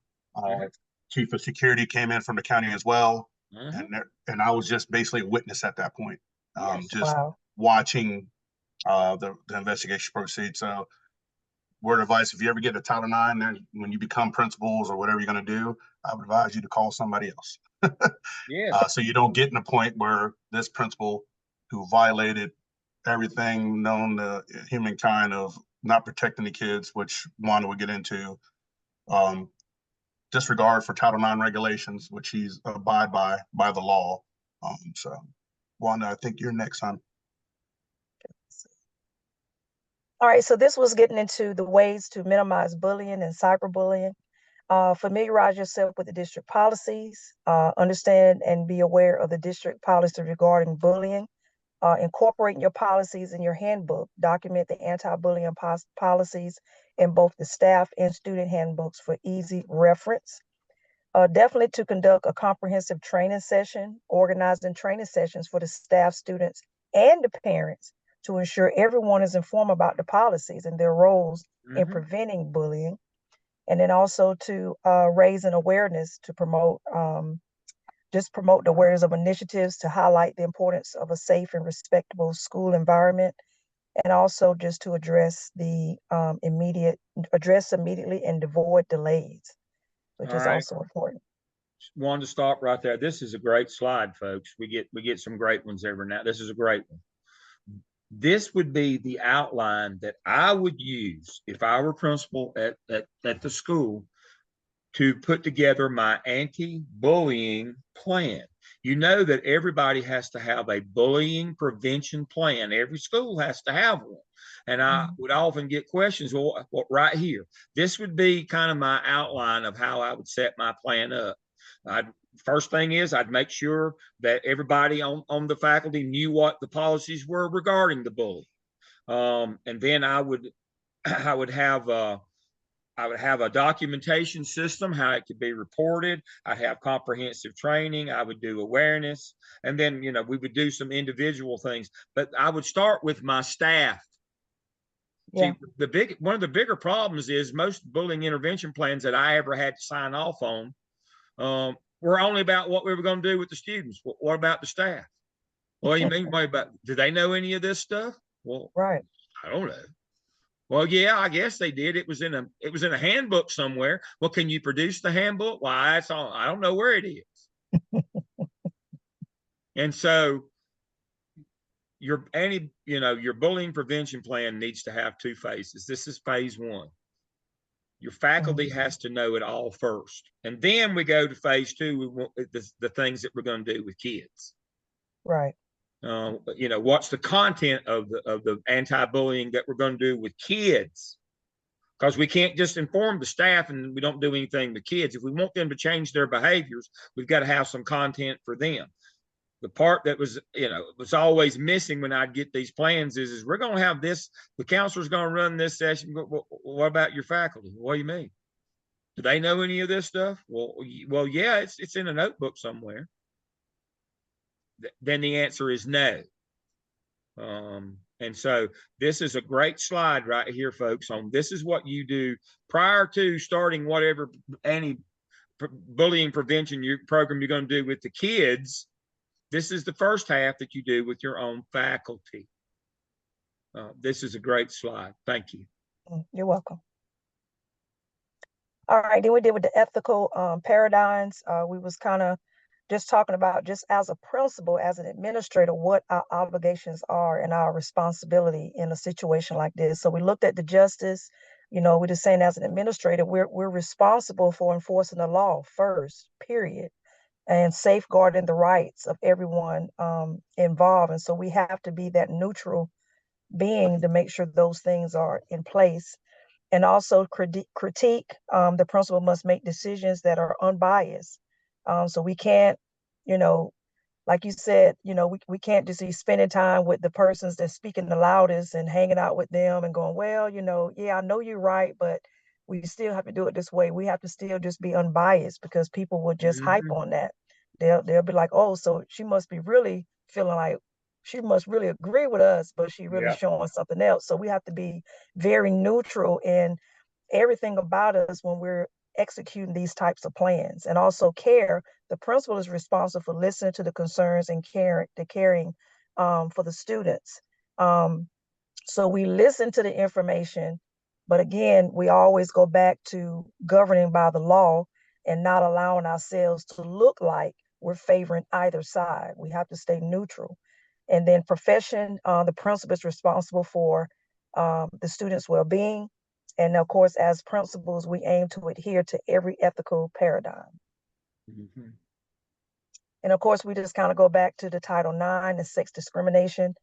Chief of security came in from the county as well. And I was just basically a witness at that point, just watching the investigation proceed. So word of advice, if you ever get a Title IX, then when you become principals or whatever you're going to do, I would advise you to call somebody else. So you don't get in a point where this principal who violated everything known to humankind of not protecting the kids, which Wanda would get into, disregard for Title IX regulations, which he's abide by the law. So Wanda, I think you're next, hon. All right, so this was getting into the ways to minimize bullying and cyberbullying. Familiarize yourself with the district policies, understand and be aware of the district policy regarding bullying. Incorporate your policies in your handbook. Document the anti-bullying policies in both the staff and student handbooks for easy reference. Definitely to conduct a comprehensive training session, organizing training sessions for the staff, students, and the parents to ensure everyone is informed about the policies and their roles in preventing bullying. And then also to raise an awareness to promote promote the awareness of initiatives to highlight the importance of a safe and respectable school environment, and also just to address the immediately and avoid delays, which is also important. Wanted to stop right there. This is a great slide, folks. We get some great ones every now. This is a great one. This would be the outline that I would use if I were principal at the school to put together my anti-bullying plan. You know that everybody has to have a bullying prevention plan. Every school has to have one. And I would often get questions, well, right here. This would be kind of my outline of how I would set my plan up. First thing is I'd make sure that everybody on the faculty knew what the policies were regarding the bullying. And then I would have a documentation system, how it could be reported. I'd have comprehensive training. I would do awareness. And then, we would do some individual things. But I would start with my staff. Yeah. See, one of the bigger problems is most bullying intervention plans that I ever had to sign off on were only about what we were going to do with the students. What about the staff? What do you mean? Do they know any of this stuff? Well, right. I don't know. Well, yeah, I guess they did. It was in a handbook somewhere. Well, can you produce the handbook? Well, that's all. I don't know where it is. And so your bullying prevention plan needs to have two phases. This is phase one. Your faculty has to know it all first. And then we go to phase two. We want the things that we're going to do with kids. Right. What's the content of the anti-bullying that we're going to do with kids? Because we can't just inform the staff and we don't do anything with kids. If we want them to change their behaviors, we've got to have some content for them. The part that was always missing when I'd get these plans is we're going to have this, the counselor's going to run this session. What about your faculty? What do you mean? Do they know any of this stuff? Well, yeah, it's in a notebook somewhere. Then the answer is no. And so this is a great slide right here, folks, on this is what you do prior to starting whatever anti-bullying prevention program you're going to do with the kids. This is the first half that you do with your own faculty. This is a great slide. Thank you. You're welcome. All right, then we did with the ethical paradigms. We was kind of just talking about, just as a principal, as an administrator, what our obligations are and our responsibility in a situation like this. So we looked at the justice. We're just saying, as an administrator, we're responsible for enforcing the law first, period, and safeguarding the rights of everyone involved. And so we have to be that neutral being to make sure those things are in place. And also critique. The principal must make decisions that are unbiased. So we can't, like you said, we can't just be spending time with the persons that's speaking the loudest and hanging out with them and going, well, yeah, I know you're right, but we still have to do it this way. We have to still just be unbiased, because people will just hype on that. They'll be like, oh, so she must be really feeling like she must really agree with us, but she really showing something else. So we have to be very neutral in everything about us when we're executing these types of plans. And also care. The principal is responsible for listening to the concerns and caring for the students. So we listen to the information, but again, we always go back to governing by the law and not allowing ourselves to look like we're favoring either side. We have to stay neutral. And then profession, the principal is responsible for the students' well-being. And of course, as principals, we aim to adhere to every ethical paradigm. Mm-hmm. And of course, we just kind of go back to the Title IX, the sex discrimination,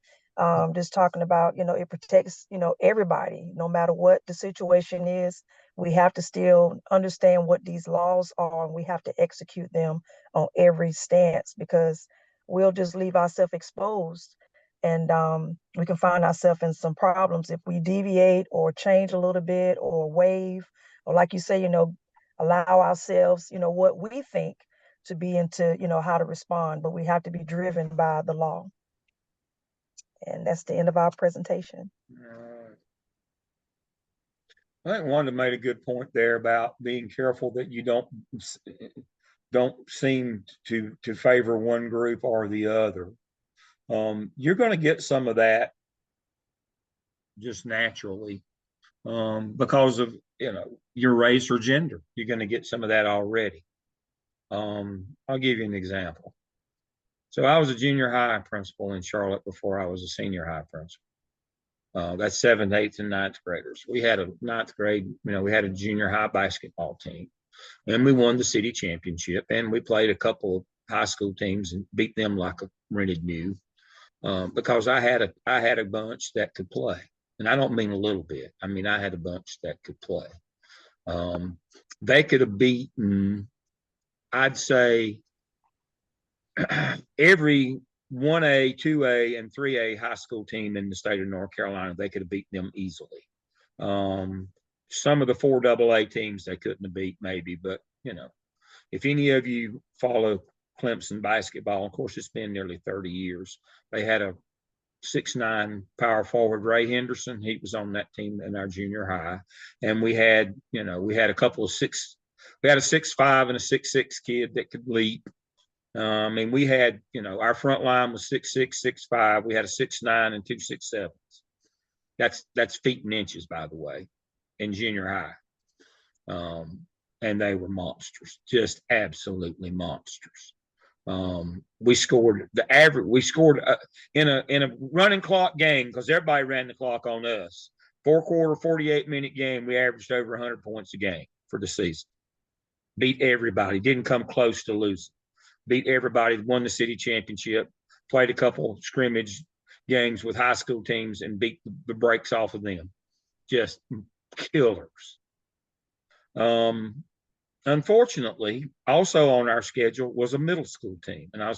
just talking about, it protects, everybody, no matter what the situation is. We have to still understand what these laws are, and we have to execute them on every stance, because we'll just leave ourselves exposed. And we can find ourselves in some problems if we deviate or change a little bit or waive, or like you say, allow ourselves, what we think to be into, how to respond, but we have to be driven by the law. And that's the end of our presentation. I think Wanda made a good point there about being careful that you don't seem to favor one group or the other. You're going to get some of that just naturally because of your race or gender. You're going to get some of that already. I'll give you an example. So I was a junior high principal in Charlotte before I was a senior high principal. That's 7th, 8th, and 9th graders. We had a 9th grade, we had a junior high basketball team, and we won the city championship. And we played a couple of high school teams and beat them like a rented new, because I had a bunch that could play, and I don't mean a little bit. I mean I had a bunch that could play. They could have beaten, I'd say, every 1A, 2A, and 3A high school team in the state of North Carolina. They could have beaten them easily. Some of the 4AA teams they couldn't have beat, maybe, but if any of you follow Clemson basketball, of course it's been nearly 30 years. They had a 6'9" power forward, Ray Henderson. He was on that team in our junior high, and we had a couple of we had a 6'5" and a 6'6" kid that could leap. We had, our front line was 6'6", 6'5". We had a 6'9" and 2 6'7". That's feet and inches, by the way, in junior high. And they were monsters, just absolutely monsters. We scored in a running clock game, because everybody ran the clock on us. 4-quarter, 48-minute game. We averaged over 100 points a game for the season. Beat everybody. Didn't come close to losing. Beat everybody, won the city championship, played a couple scrimmage games with high school teams and beat the brakes off of them. Just killers. Unfortunately, also on our schedule was a middle school team. And I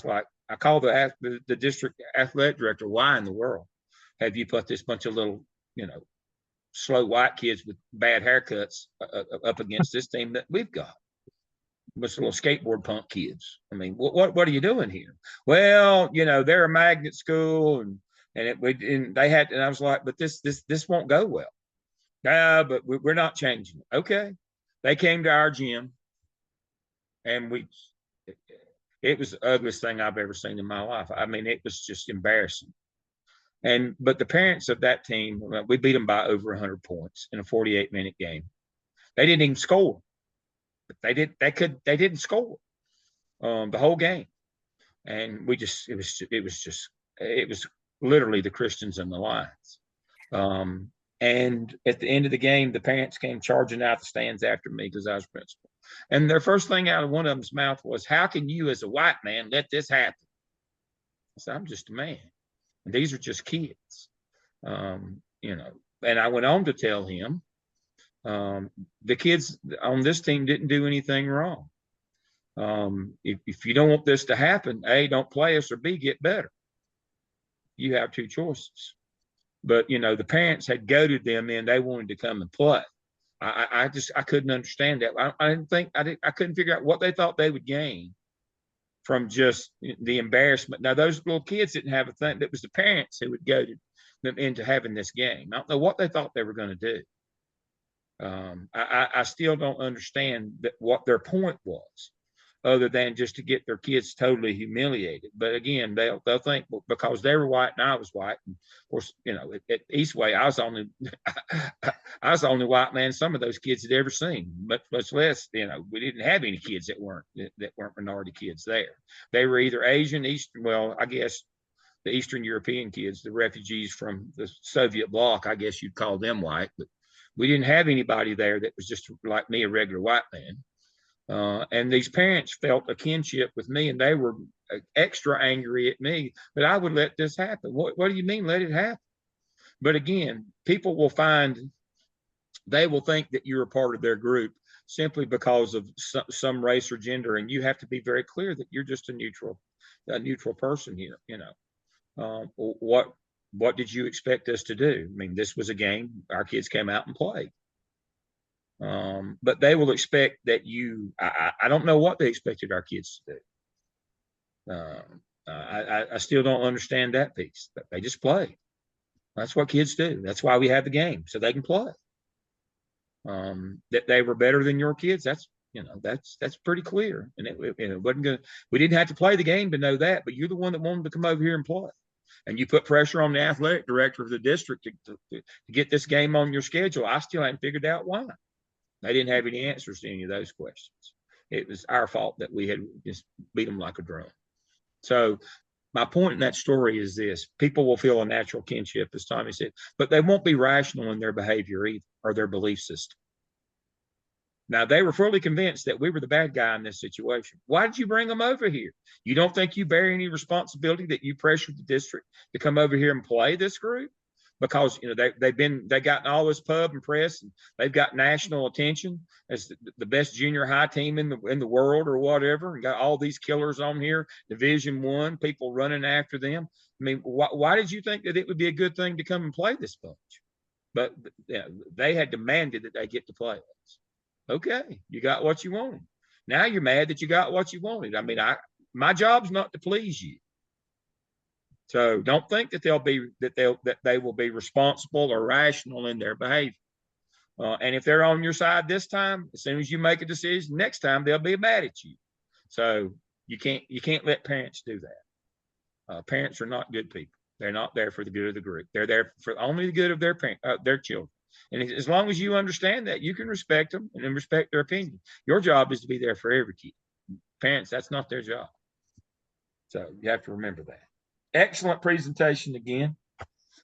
called the district athletic director, why in the world have you put this bunch of little, slow white kids with bad haircuts up against this team that we've got? Bunch of little skateboard punk kids. I mean, what are you doing here? Well, they're a magnet school, and they had, and I was like, but this won't go well. But we're not changing it. Okay, they came to our gym, and It was the ugliest thing I've ever seen in my life. I mean, it was just embarrassing. But the parents of that team, we beat them by over 100 points in a 48-minute game. They didn't even score. But they didn't score the whole game. And it was literally the Christians and the Lions. And at the end of the game, the parents came charging out the stands after me because I was principal. And their first thing out of one of them's mouth was, "How can you as a white man let this happen?" I said, "I'm just a man. And these are just kids." And I went on to tell him, the kids on this team didn't do anything wrong. If you don't want this to happen, A, don't play us, or B, get better. You have two choices. But, the parents had goaded them in. They wanted to come and play. I couldn't understand that. I couldn't figure out what they thought they would gain from just the embarrassment. Now, those little kids didn't have a thing. It was the parents who had goaded them into having this game. I don't know what they thought they were going to do. I still don't understand what their point was, other than just to get their kids totally humiliated. But again, they'll think, well, because they were white and I was white, and of course, at Eastway, I was the only white man some of those kids had ever seen, much less, we didn't have any kids that weren't minority kids there. They were either Asian, Eastern, well, I guess the Eastern European kids, the refugees from the Soviet bloc, I guess you'd call them white, but we didn't have anybody there that was just like me, a regular white man. And these parents felt a kinship with me, and they were extra angry at me that I would let this happen. What do you mean, let it happen? But again, people they will think that you're a part of their group simply because of some race or gender, and you have to be very clear that you're just a neutral person here. What did you expect us to do? I mean, this was a game. Our kids came out and played. But they will expect that I don't know what they expected our kids to do. I still don't understand that piece. But they just play. That's what kids do. That's why we have the game, so they can play. That they were better than your kids, that's pretty clear. And it wasn't good. We didn't have to play the game to know that, but you're the one that wanted to come over here and play. And you put pressure on the athletic director of the district to get this game on your schedule. I still haven't figured out why. They didn't have any answers to any of those questions. It was our fault that we had just beat them like a drum. So my point in that story is this: people will feel a natural kinship, as Tommy said, but they won't be rational in their behavior either, or their belief system. Now, they were fully convinced that we were the bad guy in this situation. Why did you bring them over here? You don't think you bear any responsibility that you pressured the district to come over here and play this group? Because they got all this pub and press, and they've got national attention as the best junior high team in the world or whatever, and got all these killers on here, Division I, people running after them. I mean, why did you think that it would be a good thing to come and play this bunch? But they had demanded that they get to play us. Okay, you got what you wanted. Now you're mad that you got what you wanted. I mean, my job's not to please you. So don't think that they will be responsible or rational in their behavior. And if they're on your side this time, as soon as you make a decision, next time they'll be mad at you. So you can't let parents do that. Parents are not good people. They're not there for the good of the group. They're there for only the good of their children. And as long as you understand that, you can respect them and respect their opinion. Your job is to be there for every kid. Parents, that's not their job. So you have to remember that. Excellent presentation again.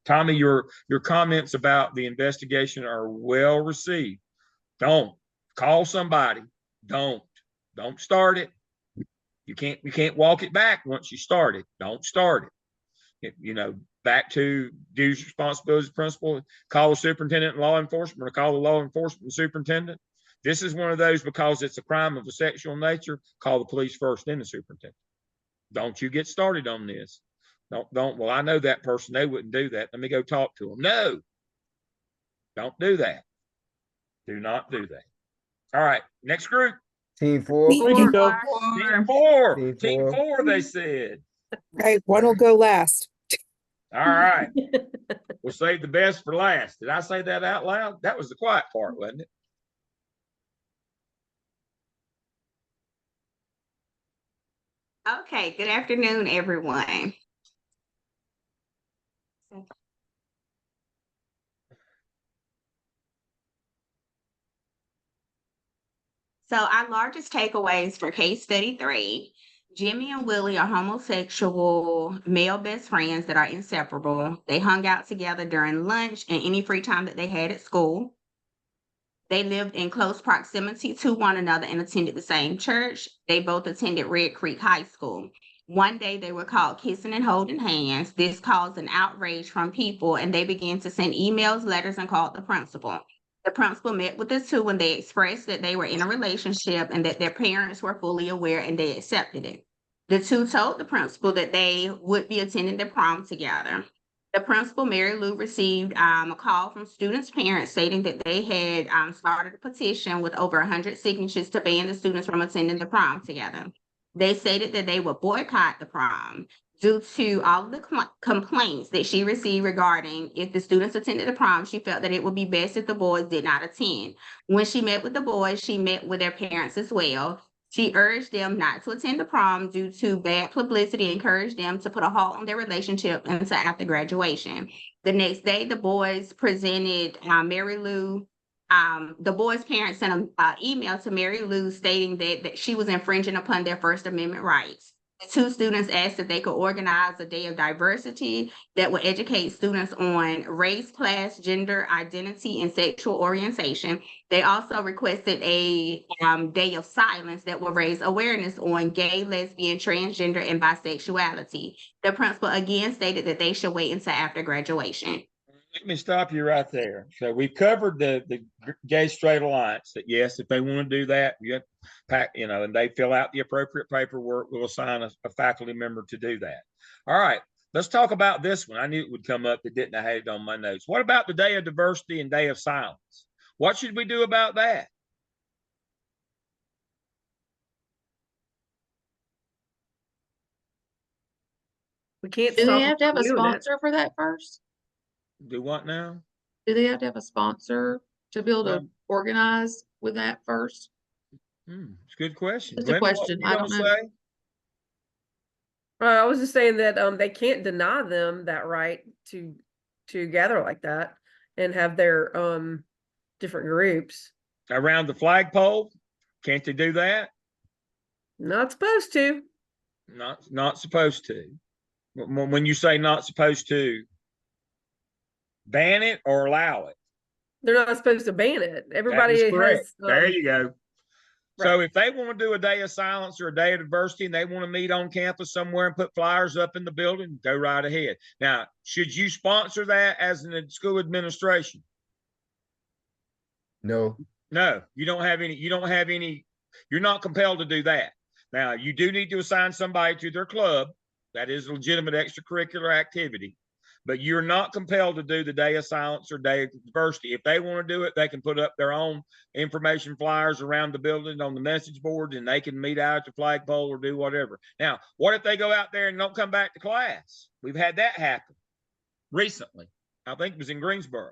Tommy, your comments about the investigation are well received. Don't call somebody. Don't start it. You can't walk it back once you start it. Don't start it. Back to duties, responsibilities, principle, call the superintendent and law enforcement, or call the law enforcement and superintendent. This is one of those, because it's a crime of a sexual nature, call the police first, then the superintendent. Don't you get started on this. Don't, well, I know that person, they wouldn't do that. Let me go talk to them. No, don't do that. Do not do that. All right, next group. Team 4. Team four. Team four, they said. Right, one will go last. All right. We'll save the best for last. Did I say that out loud? That was the quiet part, wasn't it? Okay, good afternoon, everyone. So our largest takeaways for case study 3, Jimmy and Willie are homosexual male best friends that are inseparable. They hung out together during lunch and any free time that they had at school. They lived in close proximity to one another and attended the same church. They both attended Red Creek High School. One day they were caught kissing and holding hands. This caused an outrage from people and they began to send emails, letters, and called the principal. The principal met with the two and they expressed that they were in a relationship and that their parents were fully aware and they accepted it. The two told the principal that they would be attending the prom together. The principal, Mary Lou, received a call from students' parents stating that they had started a petition with over 100 signatures to ban the students from attending the prom together. They stated that they would boycott the prom due to all of the complaints that she received regarding if the students attended the prom, she felt that it would be best if the boys did not attend. When she met with the boys, she met with their parents as well. She urged them not to attend the prom due to bad publicity, encouraged them to put a halt on their relationship until after graduation. The next day, the boys presented Mary Lou. The boys' parents sent an email to Mary Lou stating that she was infringing upon their First Amendment rights. The two students asked if they could organize a day of diversity that would educate students on race, class, gender, identity, and sexual orientation. They also requested a day of silence that will raise awareness on gay, lesbian, transgender, and bisexuality. The principal again stated that they should wait until after graduation. Let me stop you right there. So we've covered the gay straight alliance that yes, if they want to do that, you have pack, and they fill out the appropriate paperwork, we'll assign a faculty member to do that. All right, let's talk about this one. I knew it would come up that didn't. I had it on my notes. What about the day of diversity and day of silence? What should we do about that? We can't Do stop they have to have a doing it. sponsor for that first? Do what now? Do they have to have a sponsor to be able to organize with that first? It's a good question. It's a question. I don't know. Say? I was just saying that they can't deny them that right to gather like that and have their different groups. Around the flagpole, can't they do that? Not supposed to. Not supposed to. When you say not supposed to, ban it or allow it? They're not supposed to ban it. Everybody has. There you go. So if they want to do a day of silence or a day of diversity and they want to meet on campus somewhere and put flyers up in the building, go right ahead. Now, should you sponsor that as a school administration? No. No, you don't have any, you're not compelled to do that. Now, you do need to assign somebody to their club. That is a legitimate extracurricular activity. But you're not compelled to do the day of silence or day of diversity. If they want to do it, they can put up their own information flyers around the building on the message board and they can meet out at the flagpole or do whatever. Now, what if they go out there and don't come back to class? We've had that happen recently. I think it was in Greensboro.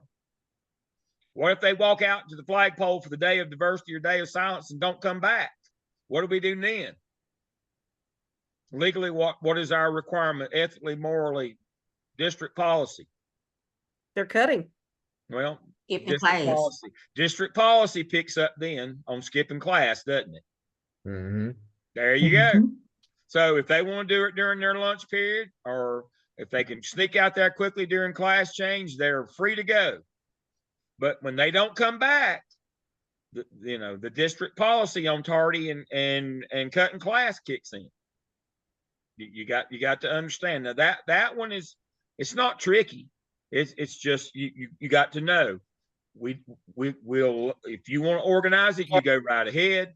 What if they walk out to the flagpole for the day of diversity or day of silence and don't come back? What do we do then? Legally, what is our requirement, ethically, morally? District policy. They're cutting. Well, district policy picks up then on skipping class, doesn't it? Mm-hmm. There you go. So if they want to do it during their lunch period, or if they can sneak out there quickly during class change, they're free to go. But when they don't come back, the district policy on tardy and cutting class kicks in. You got to understand now that one is. It's not tricky. It's just you got to know. We'll if you want to organize it, you go right ahead.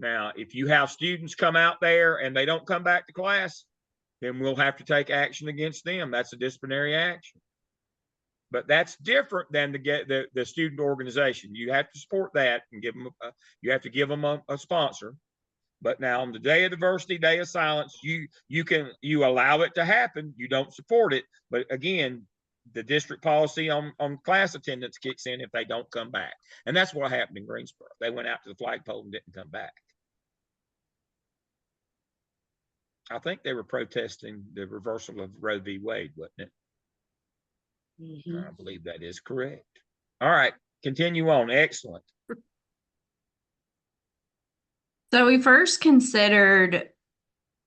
Now, if you have students come out there and they don't come back to class, then we'll have to take action against them. That's a disciplinary action. But that's different than the student organization. You have to support that and give them. You have to give them a sponsor. But now on the day of diversity, day of silence, you allow it to happen. You don't support it. But again, the district policy on class attendance kicks in if they don't come back. And that's what happened in Greensboro. They went out to the flagpole and didn't come back. I think they were protesting the reversal of Roe v. Wade, wasn't it? I believe that is correct. All right, continue on. Excellent. So we first considered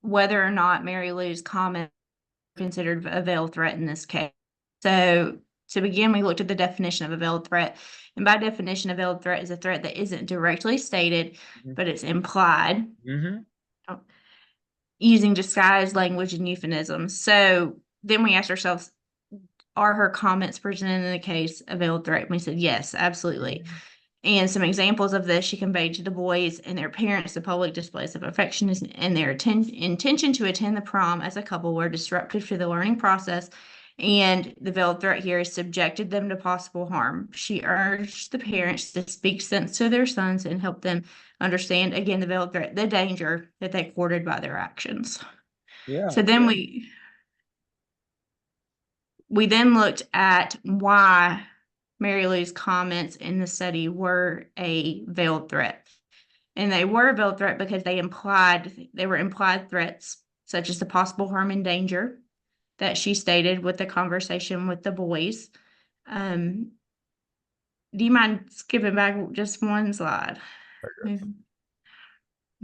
whether or not Mary Lou's comment considered a veiled threat in this case. So to begin, we looked at the definition of a veiled threat. And by definition, a veiled threat is a threat that isn't directly stated, but it's implied. Using disguised language and euphemisms. So then we asked ourselves, are her comments presented in the case a veiled threat? And we said, yes, absolutely. And some examples of this, she conveyed to the boys and their parents the public displays of affection and their intention to attend the prom as a couple were disruptive to the learning process. And the veiled threat here is subjected them to possible harm. She urged the parents to speak sense to their sons and help them understand, again, the veiled threat, the danger that they courted by their actions. Yeah. So then we then looked at why Mary Lou's comments in the study were a veiled threat. And they were a veiled threat because they were implied threats, such as the possible harm and danger that she stated with the conversation with the boys. Do you mind skipping back just one slide? I'm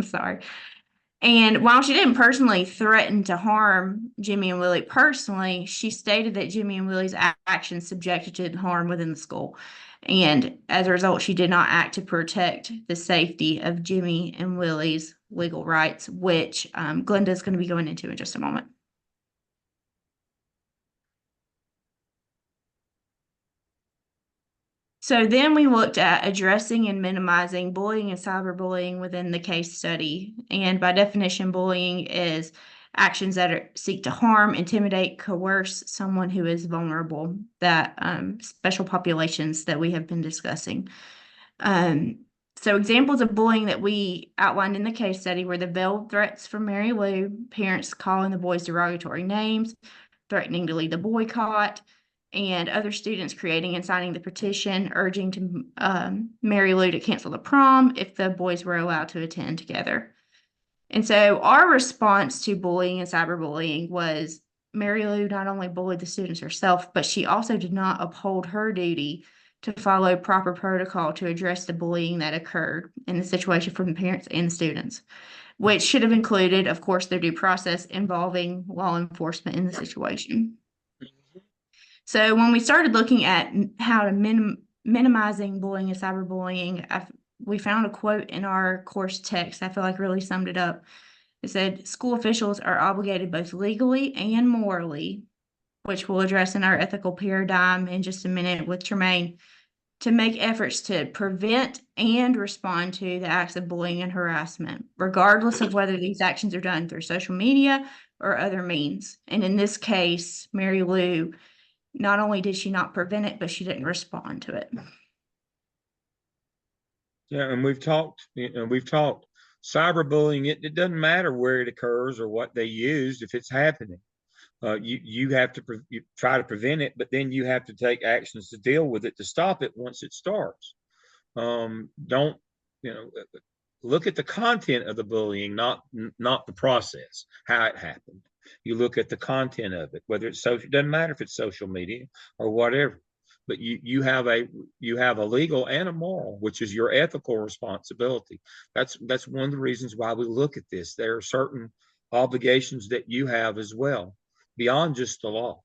sorry. And while she didn't personally threaten to harm Jimmy and Willie personally, she stated that Jimmy and Willie's actions subjected to harm within the school. And as a result, she did not act to protect the safety of Jimmy and Willie's legal rights, which Glenda is going to be going into in just a moment. So then we looked at addressing and minimizing bullying and cyberbullying within the case study. And by definition, bullying is actions that seek to harm, intimidate, coerce someone who is vulnerable, that special populations that we have been discussing. So examples of bullying that we outlined in the case study were the veiled threats from Mary Lou, parents calling the boys derogatory names, threatening to lead the boycott, and other students creating and signing the petition urging to Mary Lou to cancel the prom if the boys were allowed to attend together. And so our response to bullying and cyberbullying was Mary Lou not only bullied the students herself, but she also did not uphold her duty to follow proper protocol to address the bullying that occurred in the situation from the parents and the students, which should have included, of course, their due process involving law enforcement in the situation. So when we started looking at how to minimizing bullying and cyberbullying, we found a quote in our course text I feel like really summed it up. It said, school officials are obligated both legally and morally, which we'll address in our ethical paradigm in just a minute with Tremaine, to make efforts to prevent and respond to the acts of bullying and harassment, regardless of whether these actions are done through social media or other means. And in this case, Mary Lou, not only did she not prevent it, but she didn't respond to it. Yeah, and we've talked cyberbullying. It doesn't matter where it occurs or what they used if it's happening. You have to try to prevent it, but then you have to take actions to deal with it to stop it once it starts. Don't look at the content of the bullying, not the process, how it happened. You look at the content of it, whether it's social. It doesn't matter if it's social media or whatever, but you have a legal and a moral, which is your ethical responsibility. That's one of the reasons why we look at this. There are certain obligations that you have as well, beyond just the law.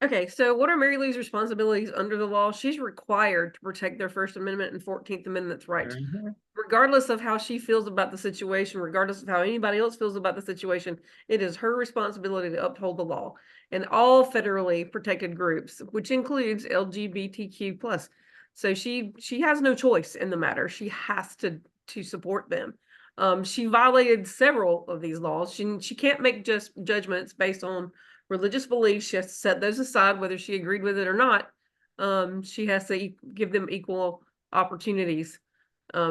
Okay, so what are Mary Lou's responsibilities under the law? She's required to protect their First Amendment and 14th Amendment rights. Regardless of how she feels about the situation, regardless of how anybody else feels about the situation, it is her responsibility to uphold the law and all federally protected groups, which includes LGBTQ+. So she has no choice in the matter. She has to support them. She violated several of these laws. She can't make just judgments based on religious beliefs. She has to set those aside, whether she agreed with it or not. She has to give them equal opportunities.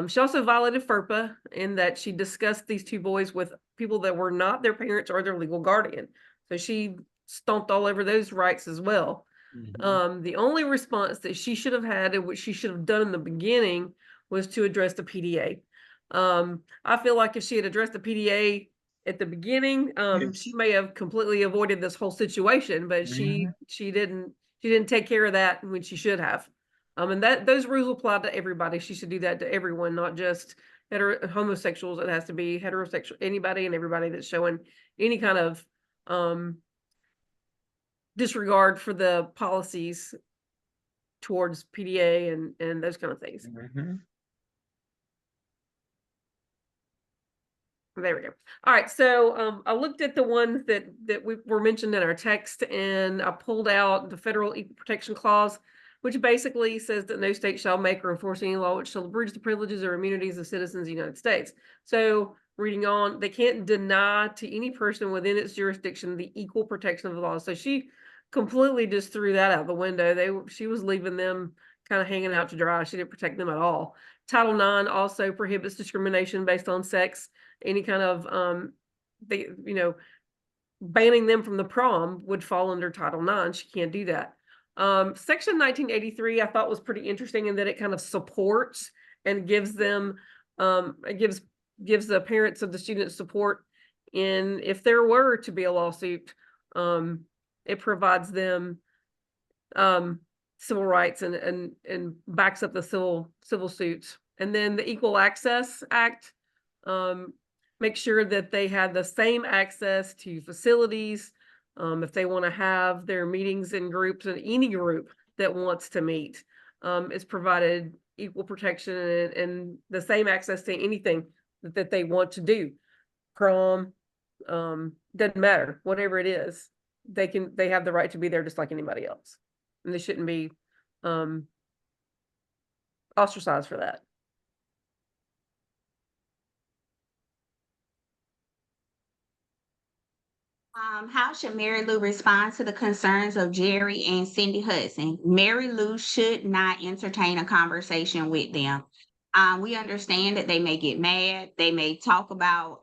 She also violated FERPA in that she discussed these two boys with people that were not their parents or their legal guardian. So she stomped all over those rights as well. The only response that she should have had and what she should have done in the beginning was to address the PDA. I feel like if she had addressed the PDA at the beginning, she may have completely avoided this whole situation, but she didn't take care of that when she should have. And that those rules apply to everybody. She should do that to everyone, not just homosexuals. It has to be heterosexual, anybody and everybody that's showing any kind of disregard for the policies towards PDA and those kind of things. There we go. All right, so I looked at the ones that we were mentioned in our text, and I pulled out the Federal Equal Protection Clause, which basically says that no state shall make or enforce any law which shall abridge the privileges or immunities of citizens of the United States. So reading on, they can't deny to any person within its jurisdiction the equal protection of the law. So she completely just threw that out the window. She was leaving them kind of hanging out to dry. She didn't protect them at all. Title IX also prohibits discrimination based on sex. Any kind of banning them from the prom would fall under Title IX. She can't do that. Section 1983 I thought was pretty interesting in that it kind of supports and gives them it gives the parents of the students support in if there were to be a lawsuit. It provides them civil rights and backs up the civil suits. And then the Equal Access Act make sure that they have the same access to facilities. If they want to have their meetings in groups, and any group that wants to meet is provided equal protection and the same access to anything that they want to do. Prom, doesn't matter, whatever it is, they have the right to be there just like anybody else. And they shouldn't be ostracized for that. How should Mary Lou respond to the concerns of Jerry and Cindy Hudson? Mary Lou should not entertain a conversation with them. We understand that they may get mad. They may talk about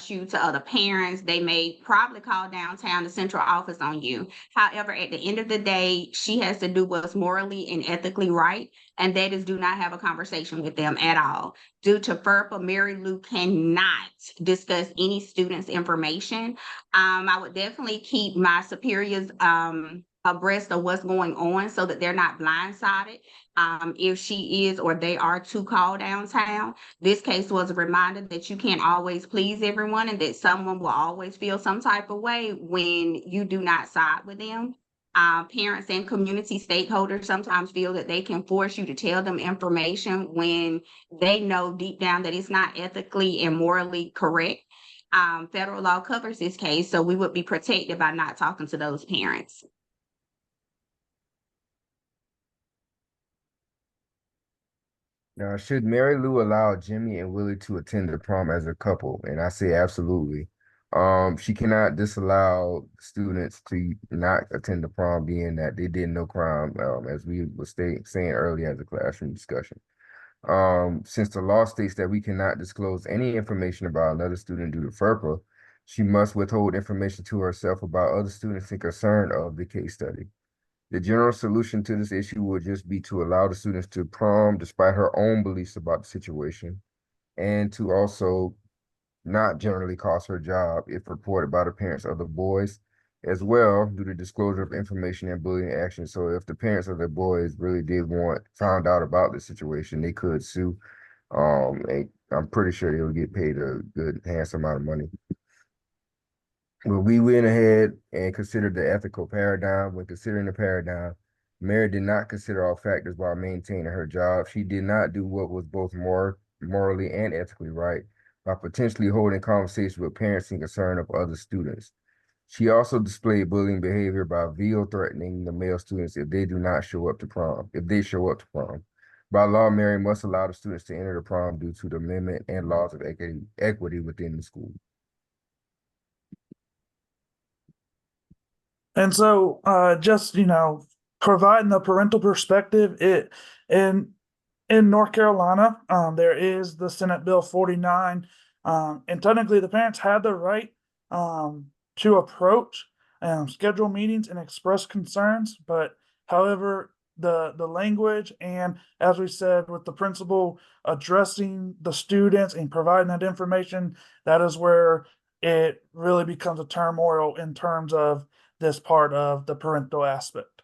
you to other parents. They may probably call downtown the central office on you. However, at the end of the day, she has to do what's morally and ethically right, and that is do not have a conversation with them at all. Due to FERPA, Mary Lou cannot discuss any student's information. I would definitely keep my superiors abreast of what's going on so that they're not blindsided if she is or they are to call downtown. This case was a reminder that you can't always please everyone and that someone will always feel some type of way when you do not side with them. Parents and community stakeholders sometimes feel that they can force you to tell them information when they know deep down that it's not ethically and morally correct. Federal law covers this case, so we would be protected by not talking to those parents. Now, should Mary Lou allow Jimmy and Willie to attend the prom as a couple? And I say absolutely. She cannot disallow students to not attend the prom, being that they did no crime, as we were saying earlier as a classroom discussion. Since the law states that we cannot disclose any information about another student due to FERPA, she must withhold information to herself about other students in concern of the case study. The general solution to this issue would just be to allow the students to prom despite her own beliefs about the situation, and to also not generally cost her job if reported by the parents of the boys as well, due to disclosure of information and bullying action. So if the parents of the boys really found out about the situation, they could sue. And I'm pretty sure they would get paid a good handsome amount of money. But we went ahead and considered the ethical paradigm. When considering the paradigm, Mary did not consider all factors while maintaining her job. She did not do what was both morally and ethically right by potentially holding conversations with parents in concern of other students. She also displayed bullying behavior by veto threatening the male students if they do not show up to prom. By law, Mary must allow the students to enter the prom due to the amendment and laws of equity within the school. And so, just, providing the parental perspective, in North Carolina, there is the Senate Bill 49, and technically the parents had the right to approach, schedule meetings and express concerns. But however, the language, and as we said, with the principal addressing the students and providing that information, that is where it really becomes a turmoil in terms of this part of the parental aspect.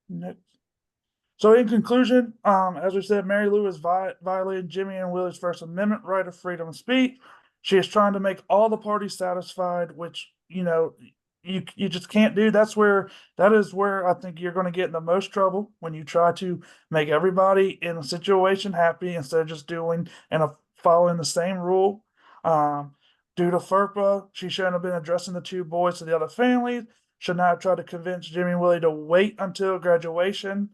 Next. So in conclusion, as we said, Mary Lou has violated Jimmy and Willie's First Amendment right of freedom of speech. She is trying to make all the parties satisfied, which, you know, you just can't do. That is where I think you're going to get in the most trouble, when you try to make everybody in a situation happy instead of just doing and following the same rule. Due to FERPA, she shouldn't have been addressing the two boys to the other families. Should not have tried to convince Jimmy and Willie to wait until graduation.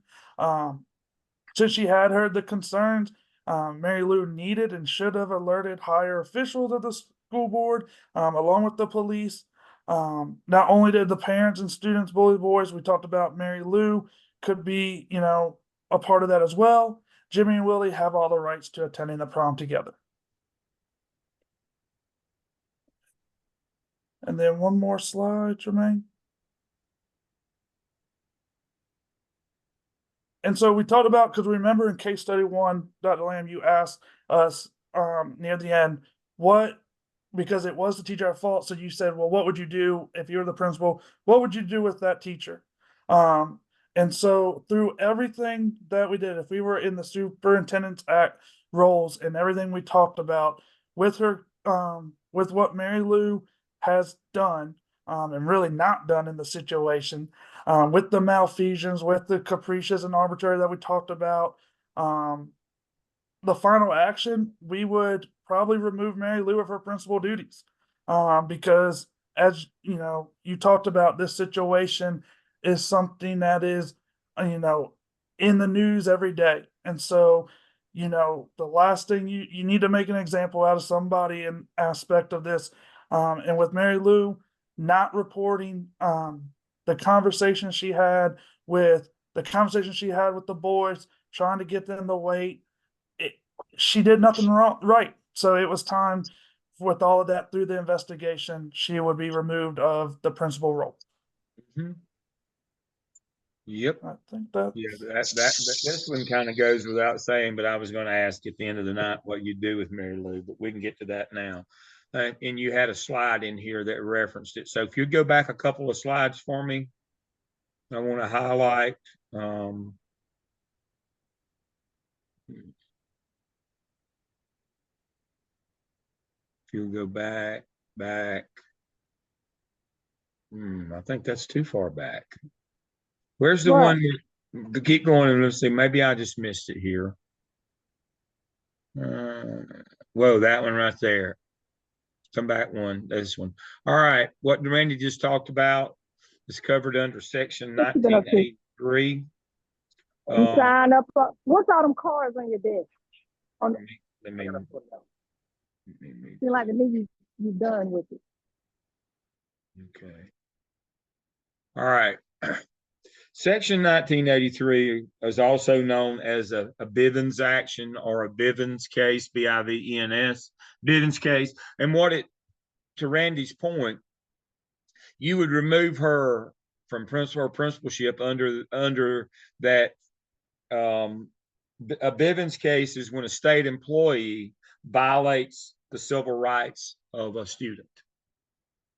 Since she had heard the concerns, Mary Lou needed and should have alerted higher officials of the school board, along with the police. Not only did the parents and students bully boys, we talked about Mary Lou could be, you know, a part of that as well. Jimmy and Willie have all the rights to attending the prom together. And then one more slide, Jermaine. And so we talked about, because remember in case study 1, Dr. Lamb, you asked us near the end, because it was the teacher at fault. So you said, well, what would you do if you were the principal? What would you do with that teacher? And so through everything that we did, if we were in the Superintendent's Act roles and everything we talked about with her, with what Mary Lou has done, and really not done in the situation, with the malfeasance, with the capricious and arbitrary that we talked about, the final action, we would probably remove Mary Lou of her principal duties. Because, as you know, you talked about, this situation is something that is, you know, in the news every day. And so, you know, the last thing you need to make an example out of somebody in aspect of this. And with Mary Lou not reporting the conversation she had with the boys, trying to get them to wait, she did nothing wrong, right? So it was time, with all of that through the investigation, she would be removed of the principal role. Mm-hmm. Yep. I think that. Yeah, this one kind of goes without saying, but I was going to ask at the end of the night what you do with Mary Lou, but we can get to that now. And you had a slide in here that referenced it. So if you'd go back a couple of slides for me, I want to highlight. If you go back. I think that's too far back. Where's the one? Keep going and let's see. Maybe I just missed it here. Whoa, that one right there. Come back one. This one. All right. What Randy just talked about is covered under section 1983. You sign up for, what's all them cards on your desk? Let me Seem like to me you done with it. Okay. All right. Section 1983 is also known as a Bivens action or a Bivens case, B-I-V-E-N-S, Bivens case. And to Randy's point, you would remove her from principalship under that. A Bivens case is when a state employee violates the civil rights of a student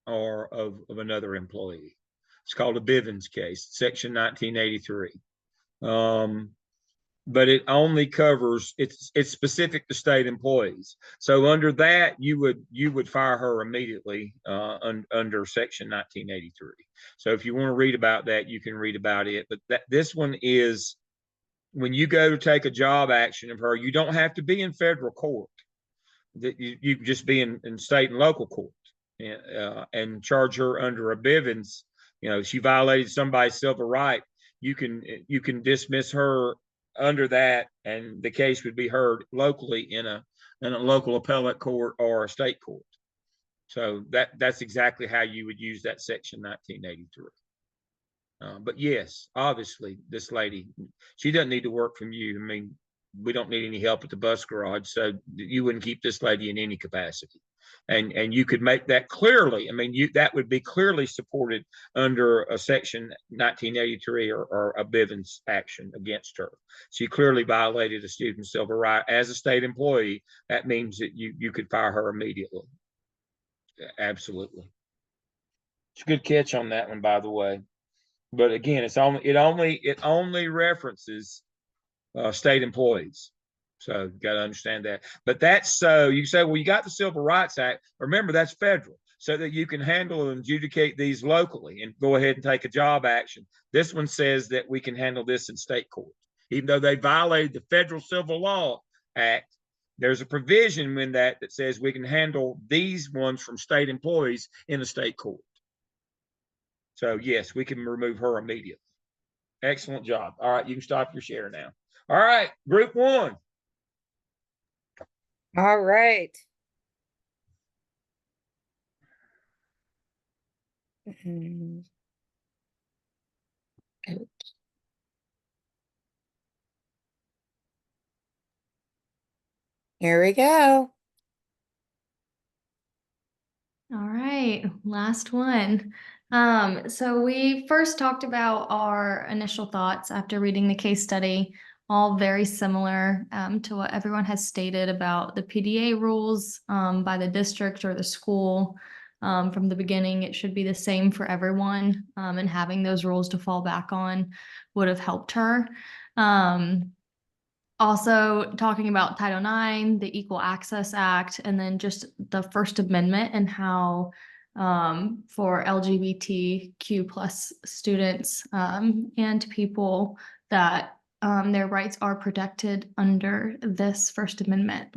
or of another employee. It's called a Bivens case, section 1983. But it only covers, it's specific to state employees. So under that, you would fire her immediately under section 1983. So if you want to read about that, you can read about it. But this one is, when you go to take a job action of her, you don't have to be in federal court. You can just be in state and local court and charge her under a Bivens. You know, she violated somebody's civil right. You can dismiss her under that, and the case would be heard locally in a local appellate court or a state court. So that's exactly how you would use that section 1983. But yes, obviously, this lady, she doesn't need to work from you. I mean, we don't need any help at the bus garage, so you wouldn't keep this lady in any capacity. And you could make that clearly. I mean, that would be clearly supported under a section 1983 or a Bivens action against her. She clearly violated a student's civil right as a state employee. That means that you could fire her immediately. Absolutely. It's a good catch on that one, by the way. But again, it only references state employees. So you got to understand that. But that's so you say, well, you got the Civil Rights Act. Remember, that's federal, so that you can handle and adjudicate these locally and go ahead and take a job action. This one says that we can handle this in state court, even though they violated the Federal Civil Law Act. There's a provision in that says we can handle these ones from state employees in a state court. So yes, we can remove her immediately. Excellent job. All right, you can stop your share now. All right, group one. All right. Here we go. All right, last one. So we first talked about our initial thoughts after reading the case study, all very similar to what everyone has stated about the PDA rules by the district or the school. From the beginning, it should be the same for everyone, and having those rules to fall back on would have helped her. Also talking about Title IX, the Equal Access Act, and then just the First Amendment and how for LGBTQ plus students and people that their rights are protected under this First Amendment.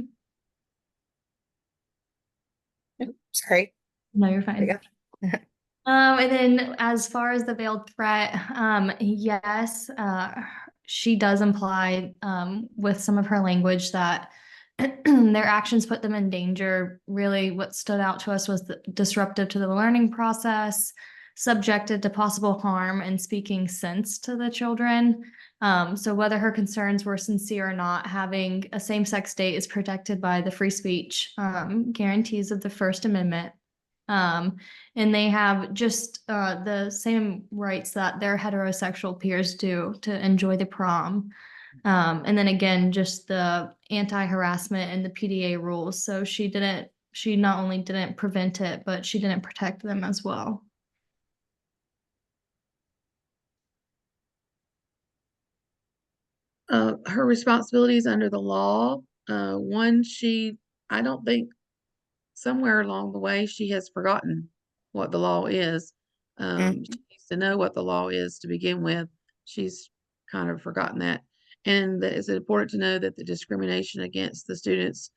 Sorry. No, you're fine. And then as far as the veiled threat, yes, she does imply with some of her language that their actions put them in danger. Really, what stood out to us was disruptive to the learning process, subjected to possible harm, and speaking sense to the children. So whether her concerns were sincere or not, having a same-sex date is protected by the free speech guarantees of the First Amendment. And they have just the same rights that their heterosexual peers do to enjoy the prom. And then again, just the anti-harassment and the PDA rules. So she not only didn't prevent it, but she didn't protect them as well. Her responsibilities under the law, I don't think somewhere along the way she has forgotten what the law is. She needs to know what the law is to begin with. She's kind of forgotten that. And it's important to know that the discrimination against the students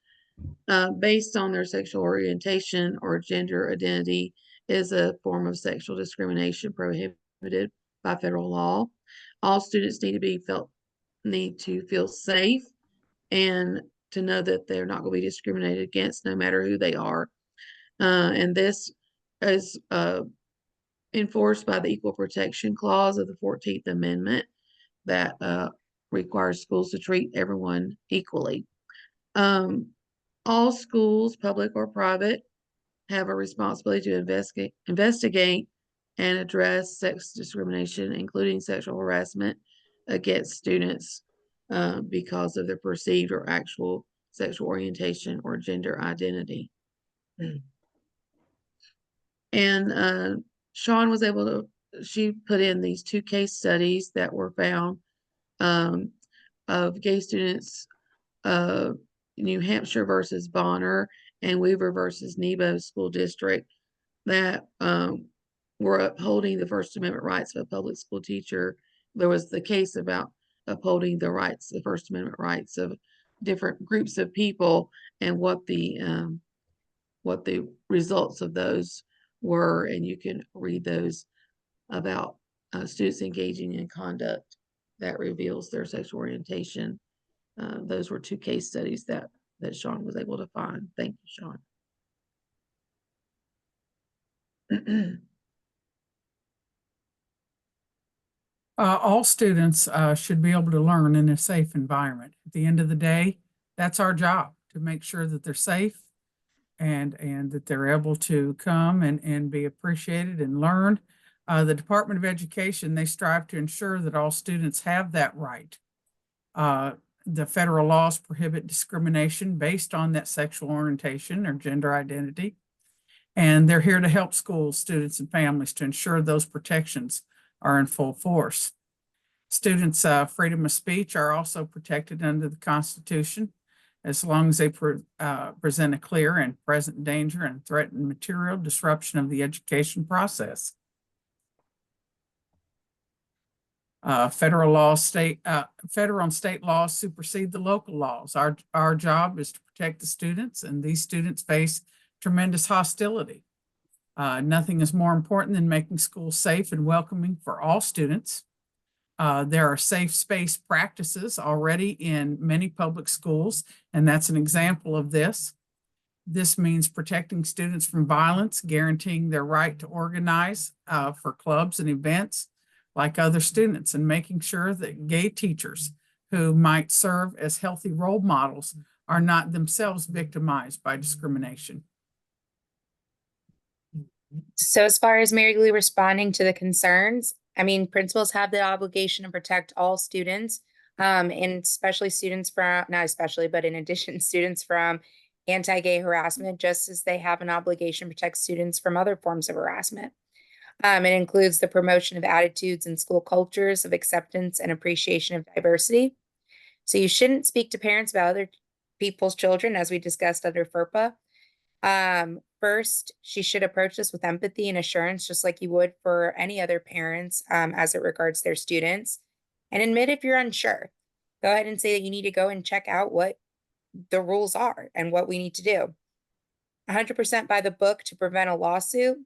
based on their sexual orientation or gender identity is a form of sexual discrimination prohibited by federal law. All students need to feel safe and to know that they're not going to be discriminated against no matter who they are. And this is enforced by the Equal Protection Clause of the 14th Amendment that requires schools to treat everyone equally. All schools, public or private, have a responsibility to investigate and address sex discrimination, including sexual harassment against students because of their perceived or actual sexual orientation or gender identity. And Sean was able to, she put in these 2 case studies that were found of gay students, New Hampshire versus Bonner and Weaver versus Nebo School District, that were upholding the First Amendment rights of a public school teacher. There was the case about upholding the rights, the First Amendment rights of different groups of people, and what the results of those were. And you can read those about students engaging in conduct that reveals their sexual orientation. Those were 2 case studies that Sean was able to find. Thank you, Sean. All students should be able to learn in a safe environment. At the end of the day, that's our job, to make sure that they're safe and that they're able to come and be appreciated and learn. The Department of Education, they strive to ensure that all students have that right. The federal laws prohibit discrimination based on that sexual orientation or gender identity. And they're here to help schools, students, and families to ensure those protections are in full force. Students' freedom of speech are also protected under the Constitution as long as they present a clear and present danger and threaten material disruption of the education process. Federal and state laws supersede the local laws. Our job is to protect the students, and these students face tremendous hostility. Nothing is more important than making schools safe and welcoming for all students. There are safe space practices already in many public schools, and that's an example of this. This means protecting students from violence, guaranteeing their right to organize for clubs and events like other students, and making sure that gay teachers who might serve as healthy role models are not themselves victimized by discrimination. So as far as Mary Lou responding to the concerns, I mean, principals have the obligation to protect all students, and especially students from, not especially, but in addition, students from anti-gay harassment, just as they have an obligation to protect students from other forms of harassment. It includes the promotion of attitudes and school cultures of acceptance and appreciation of diversity. So you shouldn't speak to parents about other people's children, as we discussed under FERPA. First, she should approach this with empathy and assurance, just like you would for any other parents as it regards their students. And admit if you're unsure. Go ahead and say that you need to go and check out what the rules are and what we need to do. 100% by the book to prevent a lawsuit.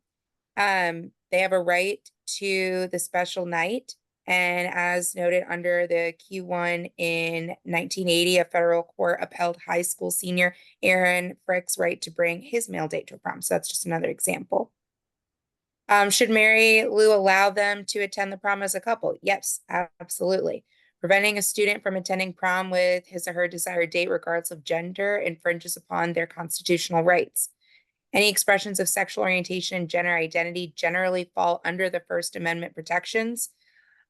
They have a right to the special night. And as noted under the Q1 in 1980, a federal court upheld high school senior Aaron Frick's right to bring his male date to a prom. So that's just another example. Should Mary Lou allow them to attend the prom as a couple? Yes, absolutely. Preventing a student from attending prom with his or her desired date, regardless of gender, infringes upon their constitutional rights. Any expressions of sexual orientation and gender identity generally fall under the First Amendment protections.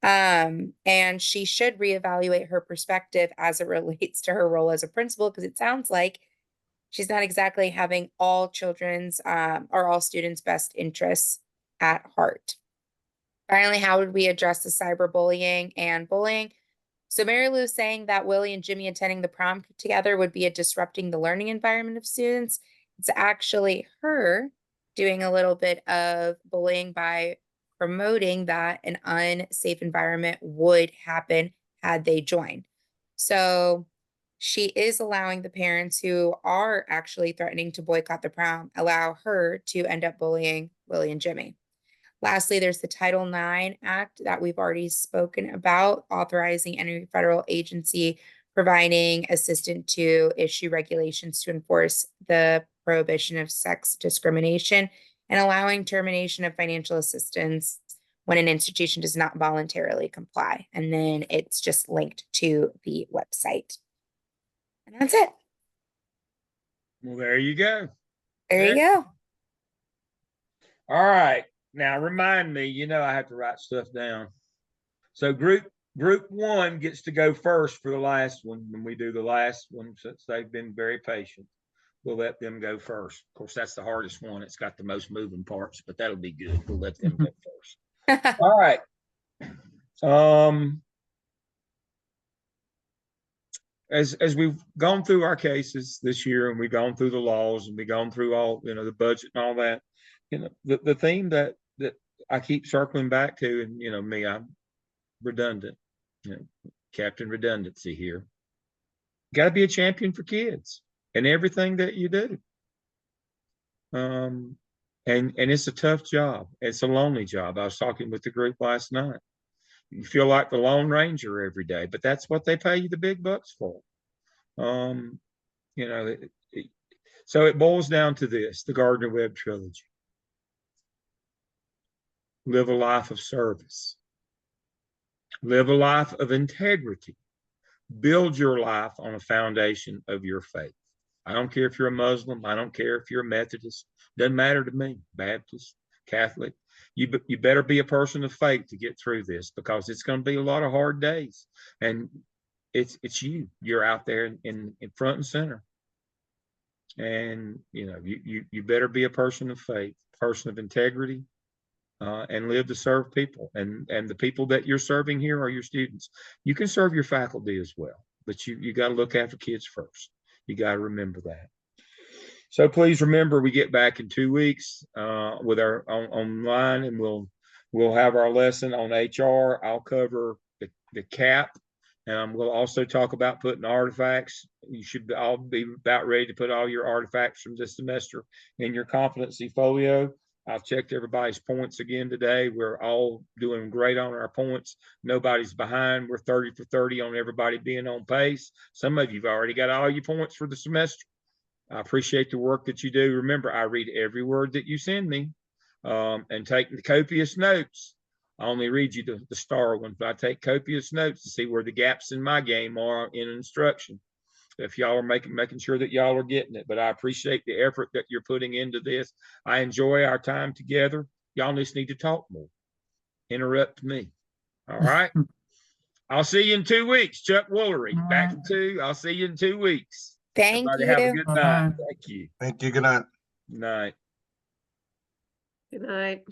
And she should reevaluate her perspective as it relates to her role as a principal, because it sounds like she's not exactly having all children's or all students' best interests at heart. Finally, how would we address the cyberbullying and bullying? So Mary Lou saying that Willie and Jimmy attending the prom together would be a disrupting the learning environment of students. It's actually her doing a little bit of bullying by promoting that an unsafe environment would happen had they joined. So she is allowing the parents who are actually threatening to boycott the prom, allow her to end up bullying Willie and Jimmy. Lastly, there's the Title IX Act that we've already spoken about, authorizing any federal agency providing assistance to issue regulations to enforce the prohibition of sex discrimination and allowing termination of financial assistance when an institution does not voluntarily comply. And then it's just linked to the website. And that's it. Well, there you go. There you go. All right. Now remind me, you know, I have to write stuff down. So group one gets to go first for the last one. When we do the last one, since they've been very patient, we'll let them go first. Of course, that's the hardest one. It's got the most moving parts, but that'll be good. We'll let them go first. All right. As we've gone through our cases this year, and we've gone through the laws, and we've gone through all, you know, the budget and all that, you know, the theme that I keep circling back to, and you know me, I'm redundant, you know, Captain Redundancy here. Got to be a champion for kids in everything that you do. And it's a tough job. It's a lonely job. I was talking with the group last night. You feel like the Lone Ranger every day, but that's what they pay you the big bucks for. You know, so it boils down to this: the Gardner-Webb trilogy. Live a life of service. Live a life of integrity. Build your life on a foundation of your faith. I don't care if you're a Muslim. I don't care if you're a Methodist. Doesn't matter to me. Baptist, Catholic. You better be a person of faith to get through this, because it's going to be a lot of hard days. And it's you. You're out there in front and center. And you better be a person of faith, person of integrity, and live to serve people. And the people that you're serving here are your students. You can serve your faculty as well, but you got to look after kids first. You got to remember that. So please remember, we get back in 2 weeks with our online, and we'll have our lesson on HR. I'll cover the CAP. We'll also talk about putting artifacts. You should all be about ready to put all your artifacts from this semester in your competency folio. I've checked everybody's points again today. We're all doing great on our points. Nobody's behind. We're 30 for 30 on everybody being on pace. Some of you've already got all your points for the semester. I appreciate the work that you do. Remember, I read every word that you send me, and take the copious notes. I only read you the star ones, but I take copious notes to see where the gaps in my game are in instruction. If y'all are making sure that y'all are getting it, but I appreciate the effort that you're putting into this. I enjoy our time together. Y'all just need to talk more. Interrupt me. All right. I'll see you in 2 weeks. Chuck Woolery, back in 2. I'll see you in 2 weeks. Thank Everybody you. have a good night. Thank you. Thank you. Good night. Night. Good night.